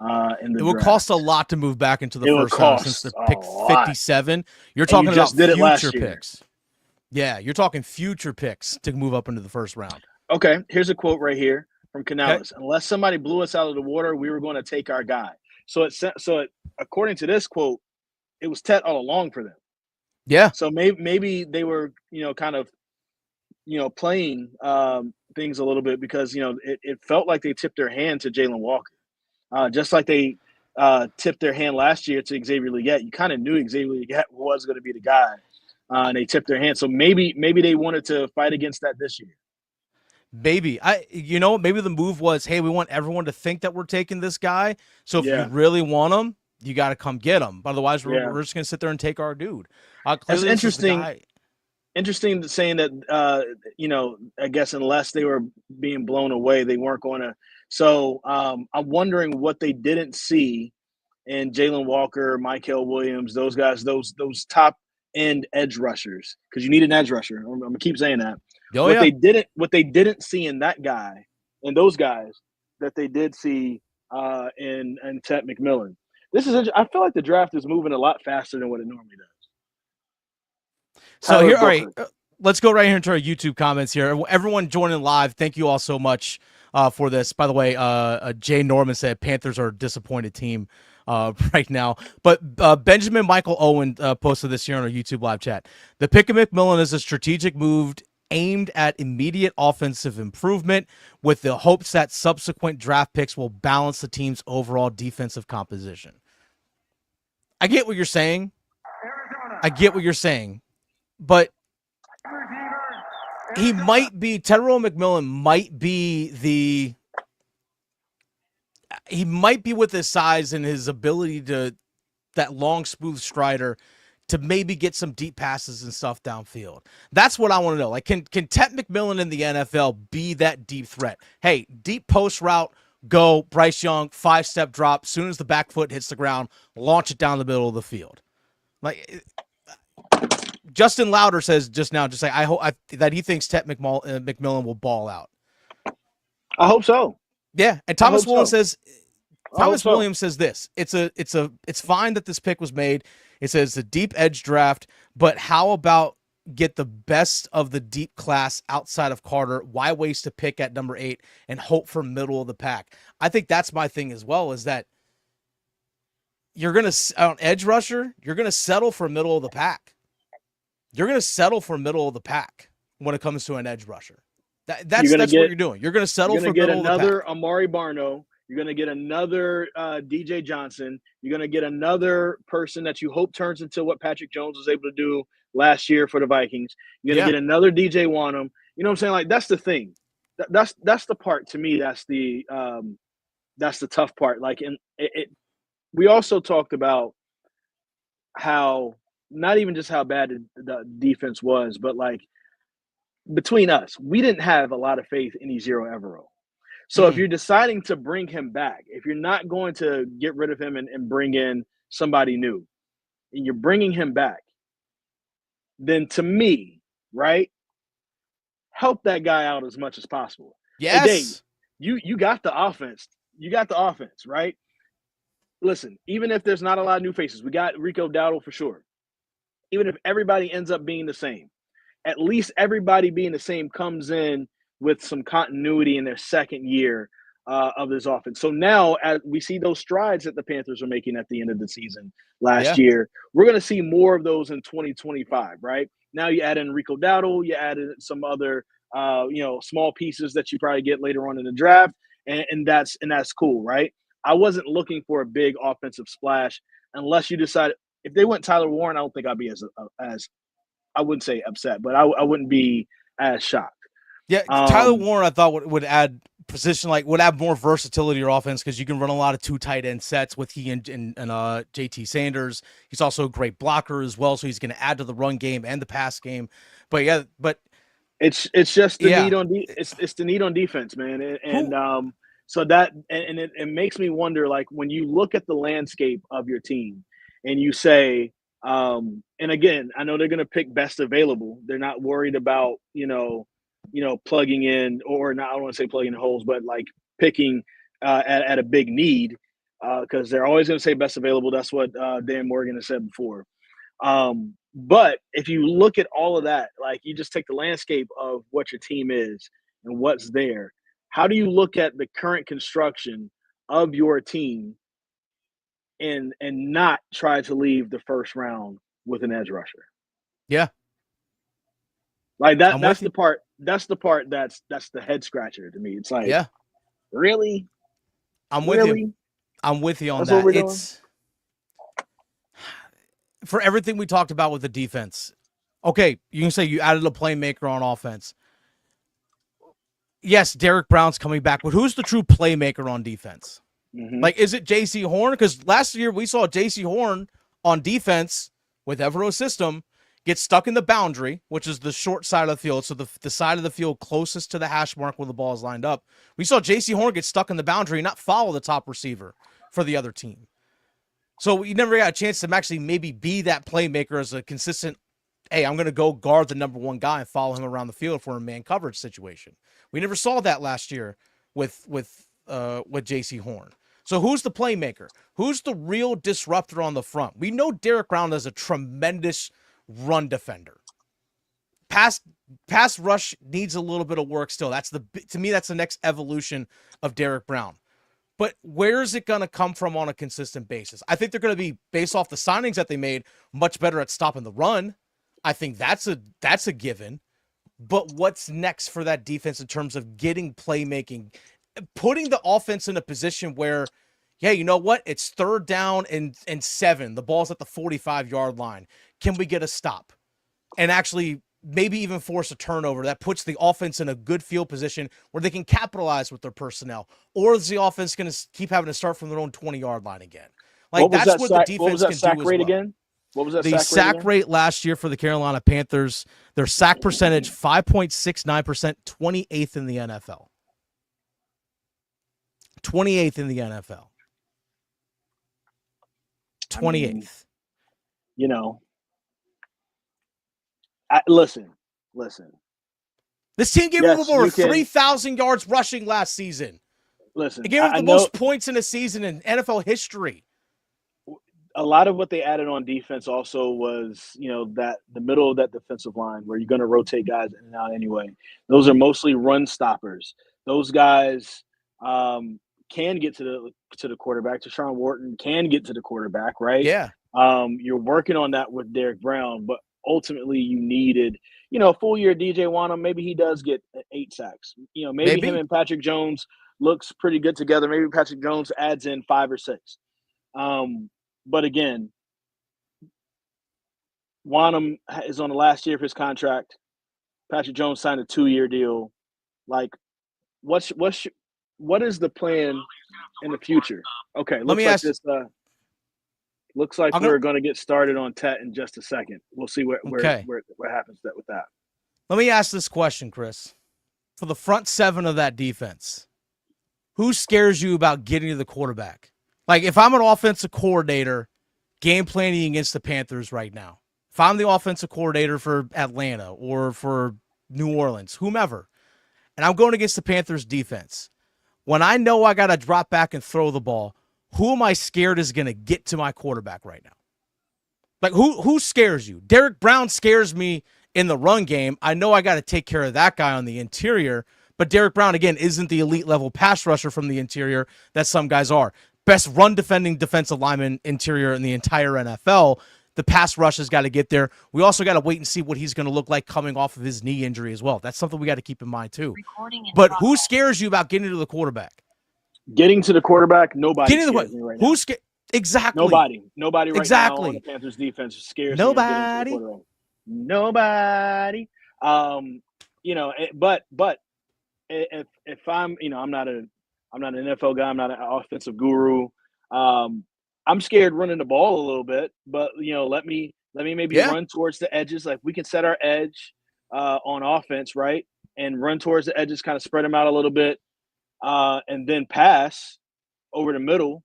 in the It would draft. cost a lot to move back into the It would first round cost since the a pick lot. 57. You're And talking you about just did it last future year. picks. Yeah, you're talking future picks to move up into the first round. Okay, here's a quote right here from Canales. Okay. Unless somebody blew us out of the water, we were going to take our guy. So according to this quote, it was Tet all along for them. Yeah. So maybe they were, kind of, playing things a little bit because, it felt like they tipped their hand to Jalon Walker. Just like they tipped their hand last year to Xavier Legette. You kind of knew Xavier Legette was going to be the guy, and they tipped their hand. So maybe they wanted to fight against that this year. Maybe maybe the move was, hey, we want everyone to think that we're taking this guy. So if you really want him, you got to come get him. Otherwise, we're just gonna sit there and take our dude. That's interesting. Interesting saying that. I guess unless they were being blown away, they weren't going to. So I'm wondering what they didn't see in Jalon Walker, Michael Williams, those guys, those top end edge rushers, because you need an edge rusher. I'm gonna keep saying that. What they didn't see in that guy and those guys that they did see in Tetairoa McMillan. I feel like the draft is moving a lot faster than what it normally does. So here, all right, let's go right here into our YouTube comments here. Everyone joining live, thank you all so much for this. By the way, Jay Norman said Panthers are a disappointed team right now. But Benjamin Michael Owen posted this here on our YouTube live chat. The pick of McMillan is a strategic move aimed at immediate offensive improvement with the hopes that subsequent draft picks will balance the team's overall defensive composition. I get what you're saying. But Tetairoa McMillan might be with his size and his ability to that long, smooth strider to maybe get some deep passes and stuff downfield. That's what I want to know. Like, can Tetairoa McMillan in the NFL be that deep threat? Hey, deep post route, go, Bryce Young, 5-step drop. As soon as the back foot hits the ground, launch it down the middle of the field. Like, Justin Louder says just now, I hope that he thinks Tetairoa McMillan will ball out. I hope so. Yeah, and Thomas Williams says this. It's fine that this pick was made. It says the deep edge draft, but how about get the best of the deep class outside of Carter? Why waste a pick at number 8 and hope for middle of the pack? I think that's my thing as well, is that you're going to, on edge rusher, you're going to settle for middle of the pack. You're going to settle for middle of the pack when it comes to an edge rusher. That's what you're doing. You're going to settle for middle of the pack. You're going to get another Amari Barno. You're going to get another DJ Johnson. You're going to get another person that you hope turns into what Patrick Jones was able to do last year for the Vikings. You're going to get another DJ Wanham. You know what I'm saying? Like, that's the thing. That's the part, to me. That's the tough part. Like, we also talked about how not even just how bad the defense was, but like between us, we didn't have a lot of faith in Ejiro Evero. So if you're deciding to bring him back, if you're not going to get rid of him and bring in somebody new, and you're bringing him back, then to me, right, help that guy out as much as possible. Yes. Hey, Dave, you got the offense. You got the offense, right? Listen, even if there's not a lot of new faces, we got Rico Dowdle for sure. Even if everybody ends up being the same, at least everybody being the same comes in with some continuity in their second year of this offense. So now, as we see those strides that the Panthers are making at the end of the season last year, we're going to see more of those in 2025, right? Now you add in Rico Dowdle, you add in some other, small pieces that you probably get later on in the draft, and that's cool, right? I wasn't looking for a big offensive splash unless you decide. If they went Tyler Warren, I don't think I'd be as I wouldn't say upset, but I wouldn't be as shocked. Yeah, Tyler Warren, I thought would add position, would add more versatility to your offense because you can run a lot of 2 tight end sets with he and JT Sanders. He's also a great blocker as well, so he's going to add to the run game and the pass game. But it's just the need on it's the need on defense, man, and so that and it makes me wonder, like, when you look at the landscape of your team and you say, and again, I know they're going to pick best available. They're not worried about plugging in, or not. I don't want to say plugging in holes, but like picking at a big need. because they're always going to say best available. That's what Dan Morgan has said before. But if you look at all of that, like you just take the landscape of what your team is and what's there, how do you look at the current construction of your team and not try to leave the first round with an edge rusher? Yeah. Like that's the part that's the head scratcher to me. It's like, yeah, really? I'm with you. I'm with you on That's that. what we're It's for everything we talked about with the defense. Okay, you can say you added a playmaker on offense. Yes, Derrick Brown's coming back, but who's the true playmaker on defense? Mm-hmm. Like, is it J.C. Horn? Because last year we saw J.C. Horn on defense with Evero's system get stuck in the boundary, which is the short side of the field, so the side of the field closest to the hash mark where the ball is lined up. We saw J.C. Horn get stuck in the boundary and not follow the top receiver for the other team. So we never got a chance to actually maybe be that playmaker as a consistent, hey, I'm going to go guard the number one guy and follow him around the field for a man coverage situation. We never saw that last year with J.C. Horn. So who's the playmaker? Who's the real disruptor on the front? We know Derrick Brown is a tremendous run defender. Pass rush needs a little bit of work still. To me, that's the next evolution of Derrick Brown. But where is it going to come from on a consistent basis? I think they're going to be, based off the signings that they made, much better at stopping the run. I think that's a given. But what's next for that defense in terms of getting playmaking, putting the offense in a position where, yeah, you know what? It's 3rd down and 7. The ball's at the 45-yard line. Can we get a stop? And actually maybe even force a turnover that puts the offense in a good field position where they can capitalize with their personnel? Or is the offense going to keep having to start from their own 20-yard line again? Like, that's what the defense can do as well. Again? What was that the sack rate last year for the Carolina Panthers, their sack percentage, 5.69%, 28th in the NFL. 28th in the NFL. 28th. Listen. This team gave up over 3,000 yards rushing last season. Listen, it gave up the most points in a season in NFL history. A lot of what they added on defense also was, that the middle of that defensive line where you're going to rotate guys in and out anyway. Those are mostly run stoppers. Those guys can get to the quarterback. Deshaun Wharton can get to the quarterback, right? Yeah. You're working on that with Derrick Brown, but ultimately you needed, a full year DJ Wanham. Maybe he does get 8 sacks. Maybe him and Patrick Jones looks pretty good together. Maybe Patrick Jones adds in 5 or 6. But again, Wanham is on the last year of his contract. Patrick Jones signed a 2-year deal. Like, what is the plan in the future? Okay, looks like we're going to get started on Tet in just a second. We'll see what happens with that. Let me ask this question, Chris. For the front 7 of that defense, who scares you about getting to the quarterback? Like, if I'm an offensive coordinator game planning against the Panthers right now, if I'm the offensive coordinator for Atlanta or for New Orleans, whomever, and I'm going against the Panthers defense, when I know I got to drop back and throw the ball, who am I scared is going to get to my quarterback right now? Like, who scares you? Derrick Brown scares me in the run game. I know I got to take care of that guy on the interior, but Derrick Brown, again, isn't the elite level pass rusher from the interior that some guys are. Best run defending defensive lineman interior in the entire NFL. The pass rush has got to get there. We also got to wait and see what he's going to look like coming off of his knee injury as well. That's something we got to keep in mind too. But who scares you about getting to the quarterback? Getting to the quarterback, nobody scares me right now. Who's scared? Exactly. Nobody right now on the Panthers defense scares me. Nobody. But if I'm, I'm not an NFL guy. I'm not an offensive guru. I'm scared running the ball a little bit, but let me maybe run towards the edges. Like, we can set our edge on offense, right, and run towards the edges, kind of spread them out a little bit, and then pass over the middle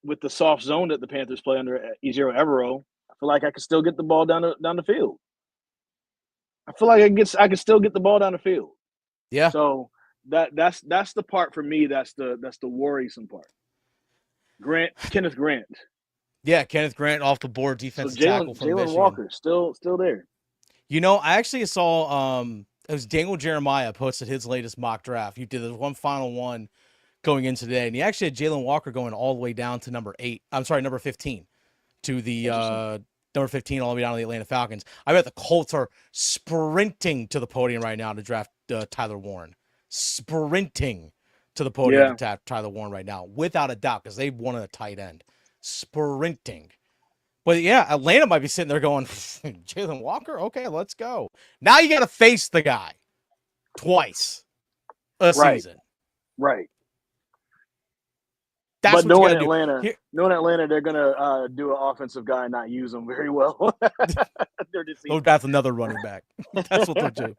with the soft zone that the Panthers play under Xavier. I feel like I can still get the ball down the field. I feel like I can still get the ball down the field. Yeah. So that's the part for me. That's the worrisome part. Kenneth Grant. Yeah, Kenneth Grant off the board, So defensive tackle from Jalon Michigan. Walker still there. You know, I actually saw it was Daniel Jeremiah posted his latest mock draft. He did the one final one going in today, and he actually had Jalon Walker going all the way down to number 15 to the number 15 all the way down to the Atlanta Falcons. I bet the Colts are sprinting to the podium right now to draft Tyler Warren. Sprinting to the podium to draft Tyler Warren right now, without a doubt, because they wanted a tight end. Sprinting. But yeah, Atlanta might be sitting there going, Jalon Walker? Okay, let's go. Now you got to face the guy twice a season. Right. That's but knowing Atlanta, they're gonna do an offensive guy and not use him very well. They'll draft another running back. That's what they'll do.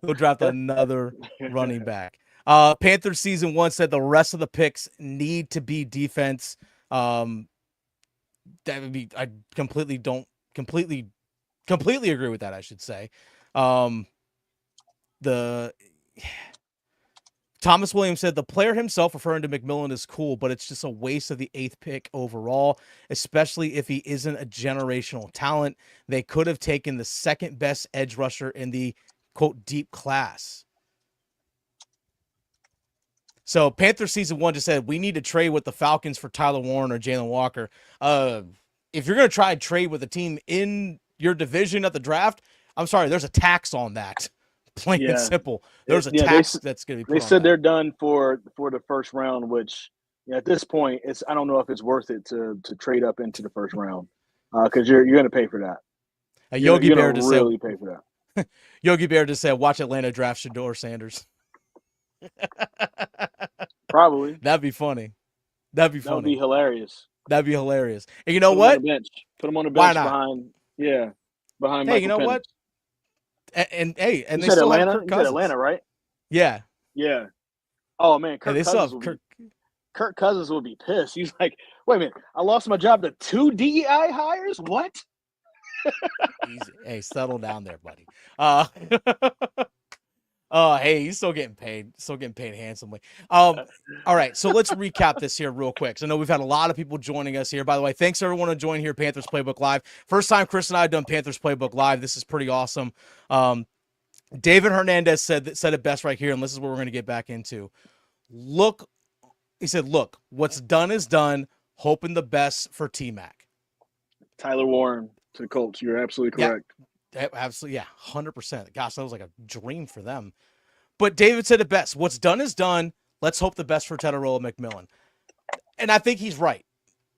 They'll draft another running back. Panthers season 1 said the rest of the picks need to be defense. That would be, I completely agree with that, I should say. Thomas Williams said the player himself, referring to McMillan, is cool, but it's just a waste of the 8th pick overall, especially if he isn't a generational talent. They could have taken the second best edge rusher in the quote deep class. So Panthers season 1 just said, we need to trade with the Falcons for Tyler Warren or Jalon Walker. If you're going to try and trade with a team in your division at the draft, I'm sorry, there's a tax on that. Plain and simple. There's a tax that's going to be put on They said that. they're done for the first round, which at this point, I don't know if it's worth it to trade up into the first round because you're going to pay for that. Yogi Bear just really pay for that. Yogi Bear just said, watch Atlanta draft Shedeur Sanders. Probably. That'd be funny. That'd be funny. That'd be hilarious. That'd be hilarious. And you know what? Put him on the bench behind Hey, Michael you know Penix. what? And they said still Atlanta? have Kirk You Cousins. said Atlanta, right? Yeah. Yeah. Oh man, Kirk Cousins will be pissed. He's like, wait a minute, I lost my job to 2 DEI hires? What? Easy. Hey, settle down there, buddy. Hey, he's still getting paid. Still getting paid handsomely. All right, so let's recap this here real quick. So I know we've had a lot of people joining us here. By the way, thanks everyone to join here, Panthers Playbook Live. First time Chris and I have done Panthers Playbook Live. This is pretty awesome. David Hernandez said it best right here, and this is what we're going to get back into. He said, look, what's done is done. Hoping the best for T-Mac. Tyler Warren to the Colts. You're absolutely correct. Absolutely, yeah, 100%. Gosh, that was like a dream for them. But David said it best. What's done is done. Let's hope the best for Tetairoa McMillan. And I think he's right.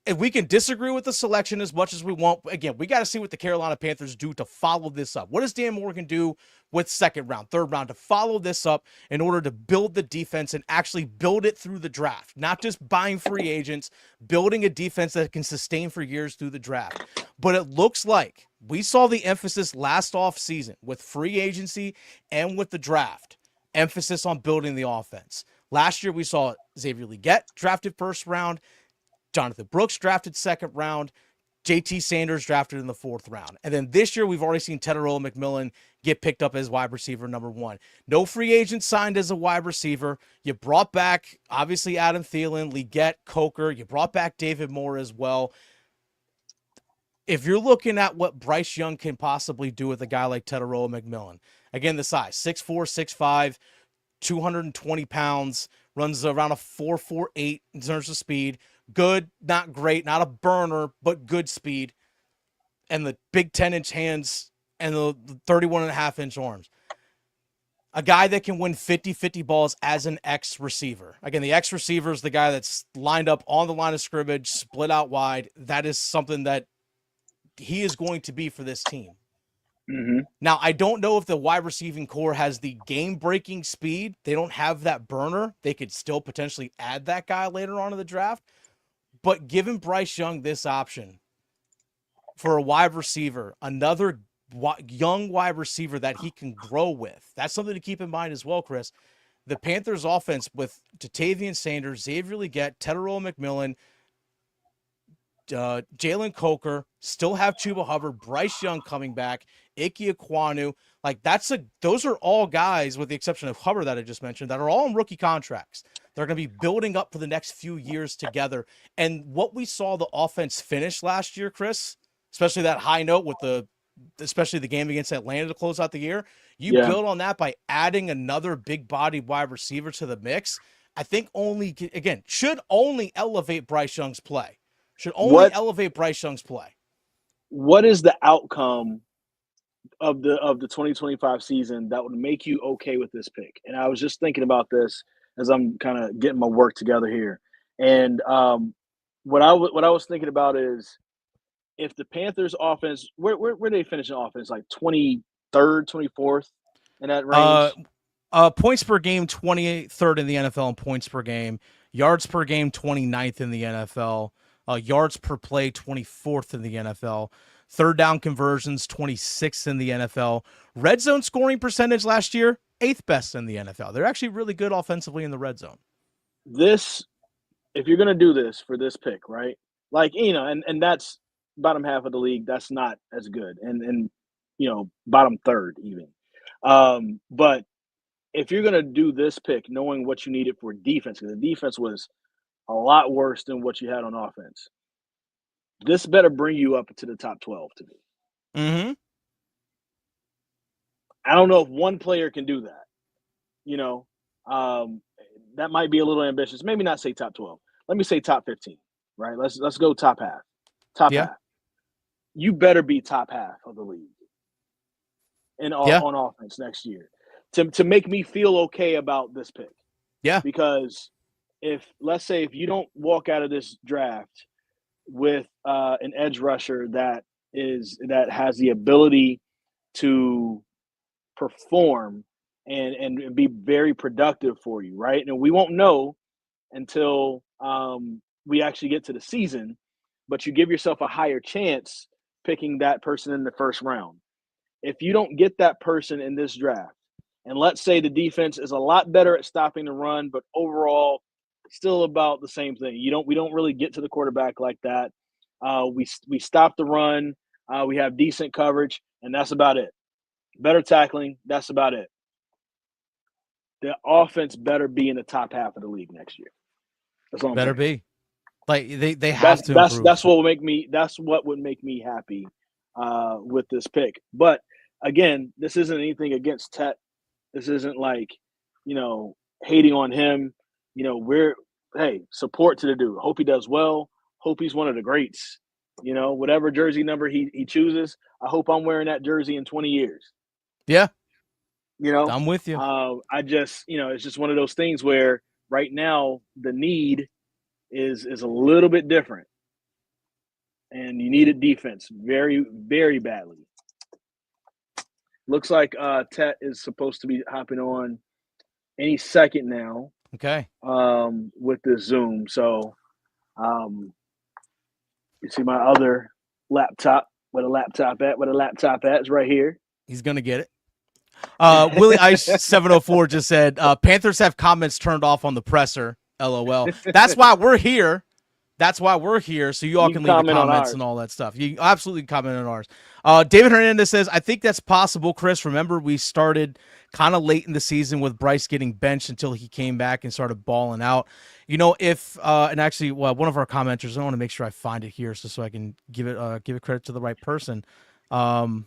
If we can disagree with the selection as much as we want, again, we got to see what the Carolina Panthers do to follow this up. What does Dan Morgan do with second round, third round to follow this up in order to build the defense and actually build it through the draft? Not just buying free agents, building a defense that can sustain for years through the draft. But it looks like we saw the emphasis last off season with free agency and with the draft. Emphasis on building the offense. Last year we saw Xavier Legette drafted first round, Jonathan Brooks drafted second round, JT Sanders drafted in the 4th round. And then this year we've already seen Tetairoa McMillan get picked up as wide receiver number 1. No free agent signed as a wide receiver. You brought back, obviously, Adam Thielen, Legette, Coker. You brought back David Moore as well. If you're looking at what Bryce Young can possibly do with a guy like Tetairoa McMillan, again, the size, 6'4", 6'5", 220 pounds, runs around a 4.48 in terms of speed. Good, not great, not a burner, but good speed. And the big 10-inch hands and the 31.5-inch arms. A guy that can win 50-50 balls as an X receiver. Again, the X receiver is the guy that's lined up on the line of scrimmage, split out wide. That is something that he is going to be for this team. Mm-hmm. Now, I don't know if the wide receiving core has the game-breaking speed. They don't have that burner. They could still potentially add that guy later on in the draft. But giving Bryce Young this option for a wide receiver, another young wide receiver that he can grow with, that's something to keep in mind as well, Chris. The Panthers offense with Jadeveon Sanders, Xavier Legette, Tetairoa McMillan, Jalen Coker, still have Chuba Hubbard, Bryce Young coming back, Ike Ekwonu. Like those are all guys, with the exception of Hubbard that I just mentioned, that are all on rookie contracts. They're going to be building up for the next few years together. And what we saw the offense finish last year, Chris, especially that high note with especially the game against Atlanta to close out the year, you build on that by adding another big body wide receiver to the mix. I think should only elevate Bryce Young's play. Elevate Bryce Young's play. What is the outcome of the 2025 season that would make you okay with this pick? And I was just thinking about this as I'm kind of getting my work together here. And what I was thinking about is if the Panthers offense, where they finish in offense, like 23rd, 24th in that range? Points per game, 23rd in the NFL in points per game. Yards per game, 29th in the NFL. Yards per play, 24th in the NFL. Third down conversions, 26th in the NFL. Red zone scoring percentage last year, 8th best in the NFL. They're actually really good offensively in the red zone. If you're going to do this for this pick, right? Like, and that's bottom half of the league. That's not as good. And bottom third even. But if you're going to do this pick, knowing what you needed for defense, because the defense was a lot worse than what you had on offense, this better bring you up to the top 12 to me. Mm-hmm. I don't know if one player can do that. That might be a little ambitious. Maybe not say top 12. Let me say top 15, right? Let's go top half. Half. You better be top half of the league on offense next year to make me feel okay about this pick. Yeah. Because let's say if you don't walk out of this draft with an edge rusher that has the ability to perform and be very productive for you, right? And we won't know until we actually get to the season, but you give yourself a higher chance picking that person in the first round. If you don't get that person in this draft, and let's say the defense is a lot better at stopping the run, but overall still about the same thing. We don't really get to the quarterback like that. We stop the run. We have decent coverage, and that's about it. Better tackling, that's about it. The offense better be in the top half of the league next year. That's all. Better be. Like they have to improve. That's what would make me happy with this pick. But again, this isn't anything against Tet. This isn't like, hating on him. Support to the dude. Hope he does well. Hope he's one of the greats. Whatever jersey number he chooses, I hope I'm wearing that jersey in 20 years. Yeah. I'm with you. It's just one of those things where right now the need is a little bit different. And you need a defense very, very badly. Looks like Tet is supposed to be hopping on any second now. Okay. With this Zoom. So you see my other laptop, where the laptop at is right here. He's gonna get it. Willie Ice 704 just said Panthers have comments turned off on the presser. LOL. That's why we're here. So you all can leave the comments and all that stuff. You absolutely comment on ours. David Hernandez says, I think that's possible, Chris. Remember, we started kind of late in the season with Bryce getting benched until he came back and started balling out. And actually, one of our commenters, I want to make sure I find it here so I can give it credit to the right person. Blue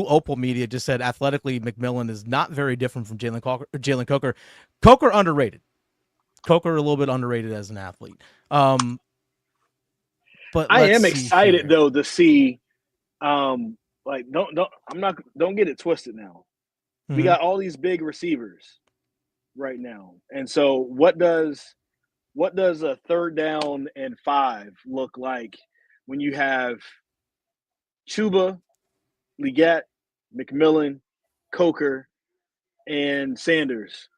Opal Media just said, athletically, McMillan is not very different from Jalen Coker. Coker underrated. Coker a little bit underrated as an athlete. But I am excited though to see, don't get it twisted now. Mm-hmm. We got all these big receivers right now, and so what does a third down and 5 look like when you have Chuba, Legette, McMillan, Coker, and Sanders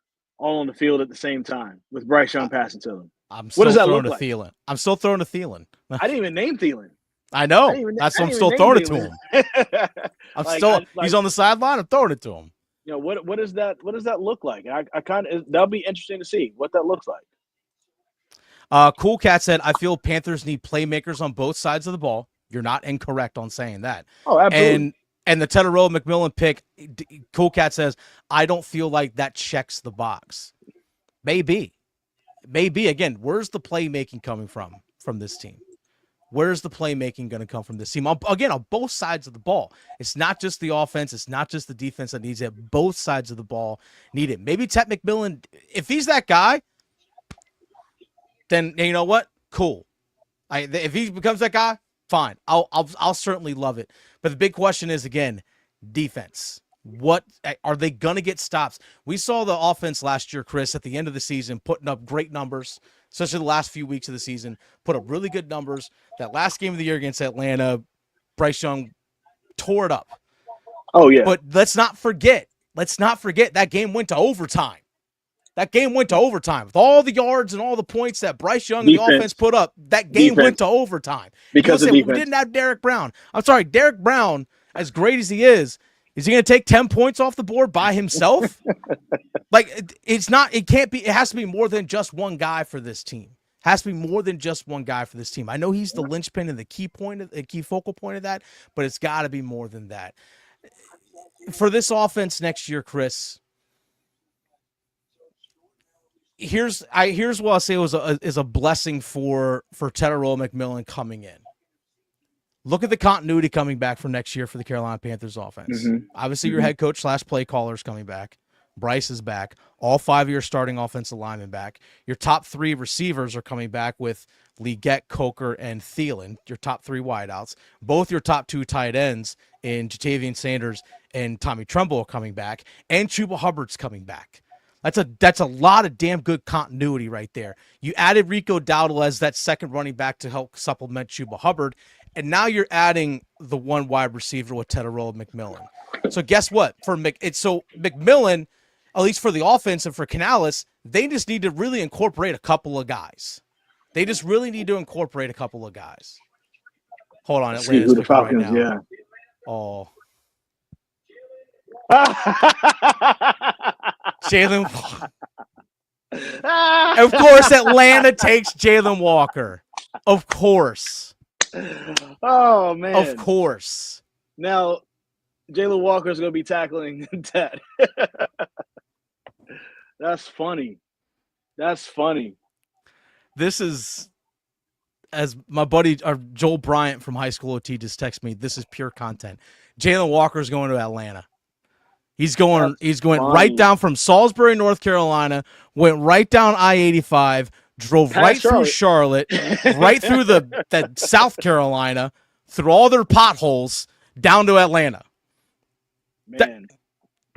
all on the field at the same time with Bryce Young passing to them? What does that look like? Thielen. I'm still throwing to Thielen. I didn't even name Thielen. I know. That's why I'm still throwing it to him. He's on the sideline. I'm throwing it to him. What does that look like? I kind of that'll be interesting to see what that looks like. Cool Cat said, I feel Panthers need playmakers on both sides of the ball. You're not incorrect on saying that. Oh, absolutely. And the Tetairoa McMillan pick, Cool Cat says, I don't feel like that checks the box. Maybe. Again, where's the playmaking coming from this team? Where's the playmaking going to come from this team? Again, on both sides of the ball. It's not just the offense. It's not just the defense that needs it. Both sides of the ball need it. Maybe Tetairoa McMillan, if he's that guy, then you know what? Cool. If he becomes that guy, fine. I'll certainly love it. But the big question is, again, defense. What are they going to get stops? We saw the offense last year, Chris, at the end of the season, putting up great numbers, especially the last few weeks of the season, put up really good numbers. That last game of the year against Atlanta, Bryce Young tore it up. Oh, yeah. But let's not forget that game went to overtime. With all the yards and all the points that Bryce Young and the offense put up, that game went to overtime. Because we didn't have Derrick Brown. I'm sorry, Derrick Brown, as great as he is he going to take 10 points off the board by himself? It can't be. It has to be more than just one guy for this team. I know he's the linchpin and the key focal point of that, but it's got to be more than that. For this offense next year, Chris, here's what I'll say is a blessing for Tetairoa McMillan coming in. Look at the continuity coming back from next year for the Carolina Panthers offense. Mm-hmm. Obviously, your head coach / play caller is coming back. Bryce is back. All 5 of your starting offensive linemen back. Your top 3 receivers are coming back with Legette, Coker, and Thielen, your top 3 wideouts. Both your top 2 tight ends in Jadeveon Sanders and Tommy Tremble are coming back. And Chuba Hubbard's coming back. That's a lot of damn good continuity right there. You added Rico Dowdle as that second running back to help supplement Chuba Hubbard. And now you're adding the one wide receiver with Tetairoa McMillan. So guess what? So McMillan, at least for the offense and for Canales, they just need to really incorporate a couple of guys. Hold on, Atlanta's the Falcons, right now. Yeah. Oh. Jalon. Of course, Atlanta takes Jalon Walker. Of course. Oh, man. Of course. Now, Jalon Walker is going to be tackling Ted. That's funny. This is, as my buddy Joel Bryant from High School OT just texted me, this is pure content. Jalon Walker is going to Atlanta. He's going right down from Salisbury, North Carolina, went right down I-85, drove through Charlotte, right through that South Carolina, through all their potholes, down to Atlanta.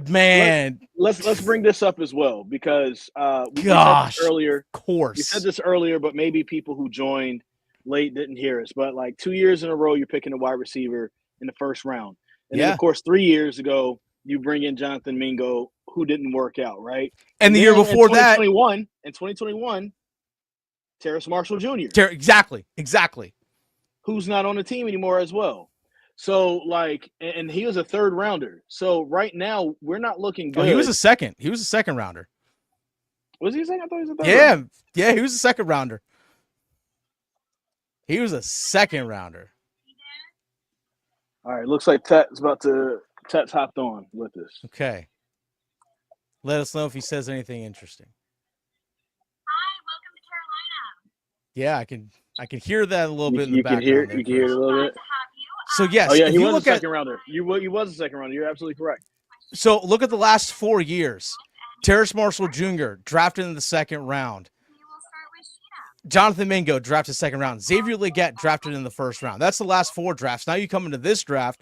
Man. Let's bring this up as well, because we said this earlier. Of course. We said this earlier, but maybe people who joined late didn't hear us. But like 2 years in a row, you're picking a wide receiver in the first round. And then, of course, 3 years ago, you bring in Jonathan Mingo, who didn't work out, right? And the year before that. In 2021, Terrace Marshall Jr. Exactly. Who's not on the team anymore as well. So, and he was a third rounder. So, right now, we're not looking good. Oh, he was a second rounder. Was he a second? I thought he was a third rounder. Yeah, he was a second rounder. All right, looks like Tet's hopped on with us. Okay. Let us know if he says anything interesting. Hi, welcome to Yeah, Carolina. I can hear that a little bit in the background. You can hear it a little bit. So yes, oh yeah, he was a second rounder. He was a second rounder. You're absolutely correct. So look at the last 4 years. Terrace Marshall Jr. drafted in the second round. Jonathan Mingo drafted second round. Xavier Legette drafted in the first round. That's the last 4 drafts. Now you come into this draft.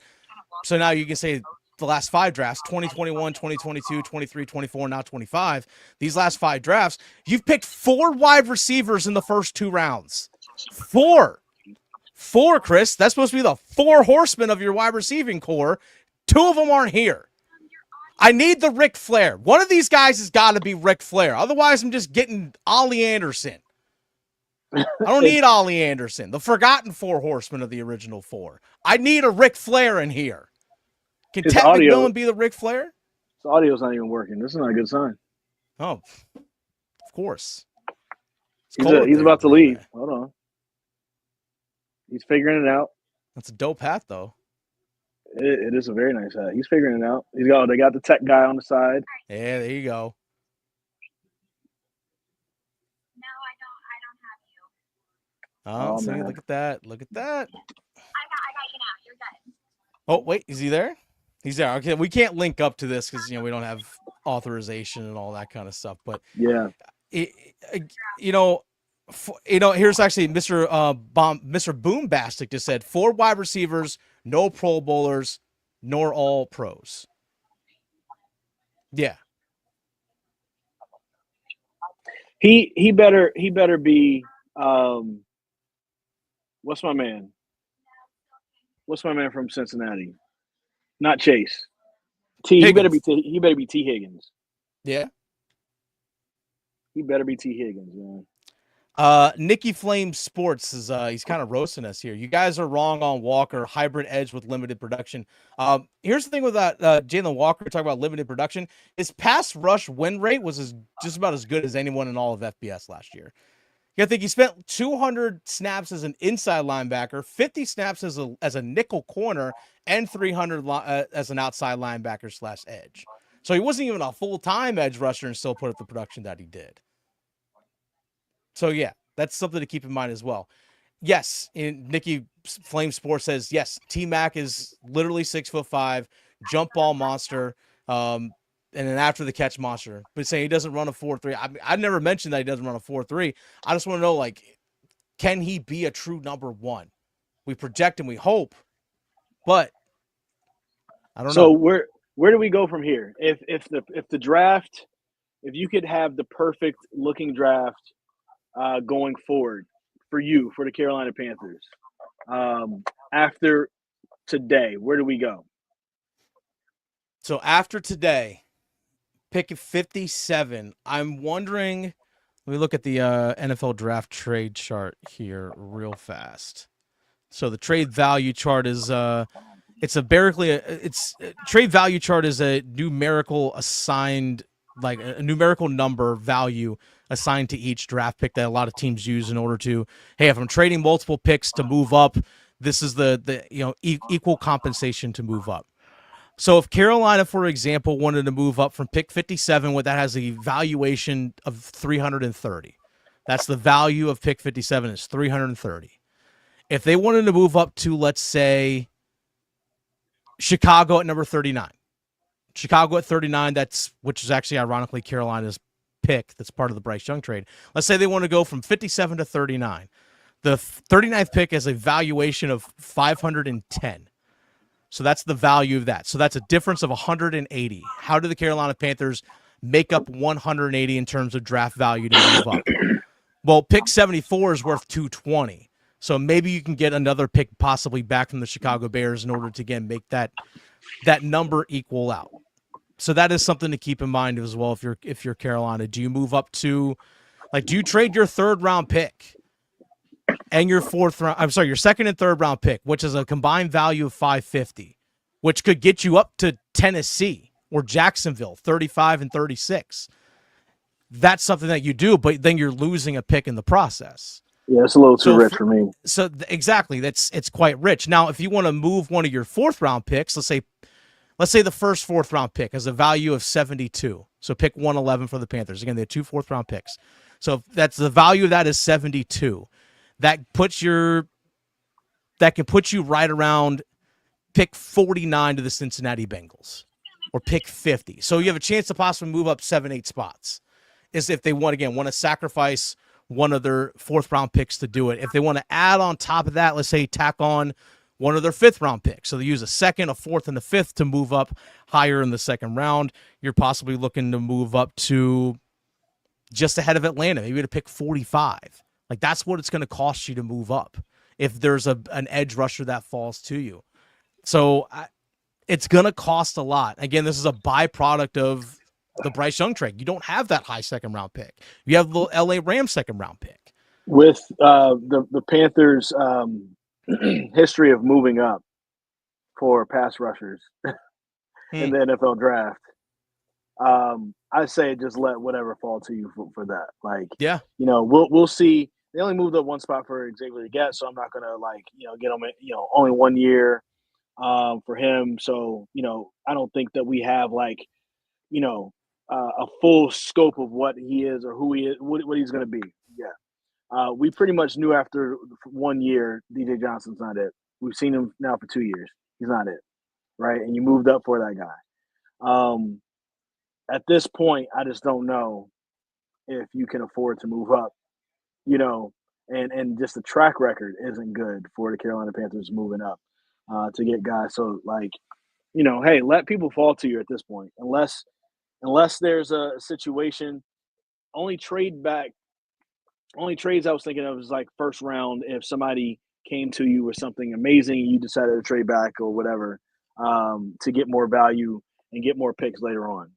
So now you can say the last 5 drafts, 2021, 2022, 23, 24, now 25. These last 5 drafts, you've picked 4 wide receivers in the first 2 rounds. 4, Chris. That's supposed to be the 4 horsemen of your wide receiving core. 2 of them aren't here. I need the Ric Flair. One of these guys has got to be Ric Flair. Otherwise, I'm just getting Ollie Anderson. I don't need Ollie Anderson, the forgotten 4 horsemen of the original 4. I need a Ric Flair in here. Can Tetairoa McMillan be the Ric Flair? His audio's not even working. This is not a good sign. Oh, of course. He's about to leave. Hold on. He's figuring it out. That's a dope hat, though. It is a very nice hat. He's figuring it out. They got the tech guy on the side. Yeah, there you go. Oh, see, man. look at that. Look at that. I got you now. You're good. Oh, wait, is he there? He's there. Okay, we can't link up to this because we don't have authorization and all that kind of stuff. But Yeah. Here's actually Mr. Mr. Boombastic just said 4 wide receivers, no Pro Bowlers, nor all pros. Yeah. He better be what's my man? What's my man from Cincinnati? Not Chase. He better be T Higgins. Yeah. He better be T Higgins, man. Nikki Flame Sports is he's kind of roasting us here. You guys are wrong on Walker, hybrid edge with limited production. Here's the thing with that Jalon Walker, talking about limited production. His pass rush win rate was just about as good as anyone in all of FBS last year. I think he spent 200 snaps as an inside linebacker, 50 snaps as a nickel corner, and 300 as an outside linebacker / edge. So he wasn't even a full-time edge rusher and still put up the production that he did. So, yeah, that's something to keep in mind as well. Yes, Nikki Flame Sports says, yes, T-Mac is literally 6'5", jump ball monster, and an after-the-catch monster. But saying he doesn't run a 4.3. I never mentioned that he doesn't run a 4.3. I just want to know, can he be a true number 1? We project and we hope, but I don't know. So where do we go from here? If the draft, if you could have the perfect looking draft going forward for the Carolina Panthers, after today, where do we go? So after today, pick 57. I'm wondering. Let me look at the NFL draft trade chart here real fast. So the trade value chart is trade value chart is a numerical assigned, like a numerical number value assigned to each draft pick that a lot of teams use in order to, hey, if I'm trading multiple picks to move up, this is the equal compensation to move up. So if Carolina, for example, wanted to move up from pick 57, that has a valuation of 330. That's the value of pick 57 is 330. If they wanted to move up to, let's say, Chicago at number 39. Chicago at 39, which is actually ironically Carolina's pick. That's part of the Bryce Young trade. Let's say they want to go from 57 to 39. The 39th pick has a valuation of 510. So that's the value of that. So that's a difference of 180. How do the Carolina Panthers make up 180 in terms of draft value to move up? Well, pick 74 is worth 220. So maybe you can get another pick possibly back from the Chicago Bears in order to, again, make that number equal out. So that is something to keep in mind as well if you're Carolina. Do you move up to, do you trade your 3rd round pick and your your 2nd and 3rd round pick, which is a combined value of 550, which could get you up to Tennessee or Jacksonville, 35 and 36. That's something that you do, but then you're losing a pick in the process. Yeah, it's a little too rich for me. So exactly, it's quite rich. Now, if you want to move one of your 4th round picks, let's say the first 4th round pick has a value of 72. So pick 111 for the Panthers. Again, they have 2 4th round picks. So that's the value of that is 72. That can put you right around pick 49 to the Cincinnati Bengals or pick 50. So you have a chance to possibly move up 7-8 spots. Is if they want to sacrifice one of their 4th round picks to do it. If they want to add on top of that, let's say tack on one of their 5th round picks. So they use a 2nd, a 4th, and a 5th to move up higher in the 2nd round. You're possibly looking to move up to just ahead of Atlanta, maybe to pick 45. That's what it's going to cost you to move up if there's an edge rusher that falls to you. So it's going to cost a lot. Again, this is a byproduct of the Bryce Young trade. You don't have that high 2nd round pick. You have the LA Rams 2nd round pick. With the Panthers' history of moving up for pass rushers in the NFL draft, I say just let whatever fall to you for that. We'll see. They only moved up 1 spot for Xavier Legette, so I'm not gonna get him. Only 1 year for him. So I don't think that we have a full scope of what he is or who he is, what he's gonna be. Yeah. We pretty much knew after 1 year DJ Johnson's not it. We've seen him now for 2 years. He's not it, right? And you moved up for that guy. At this point, I just don't know if you can afford to move up, and just the track record isn't good for the Carolina Panthers moving up to get guys. So, hey, let people fall to you at this point, unless there's a situation. Only trades I was thinking of is like first round if somebody came to you with something amazing and you decided to trade back or whatever to get more value and get more picks later on.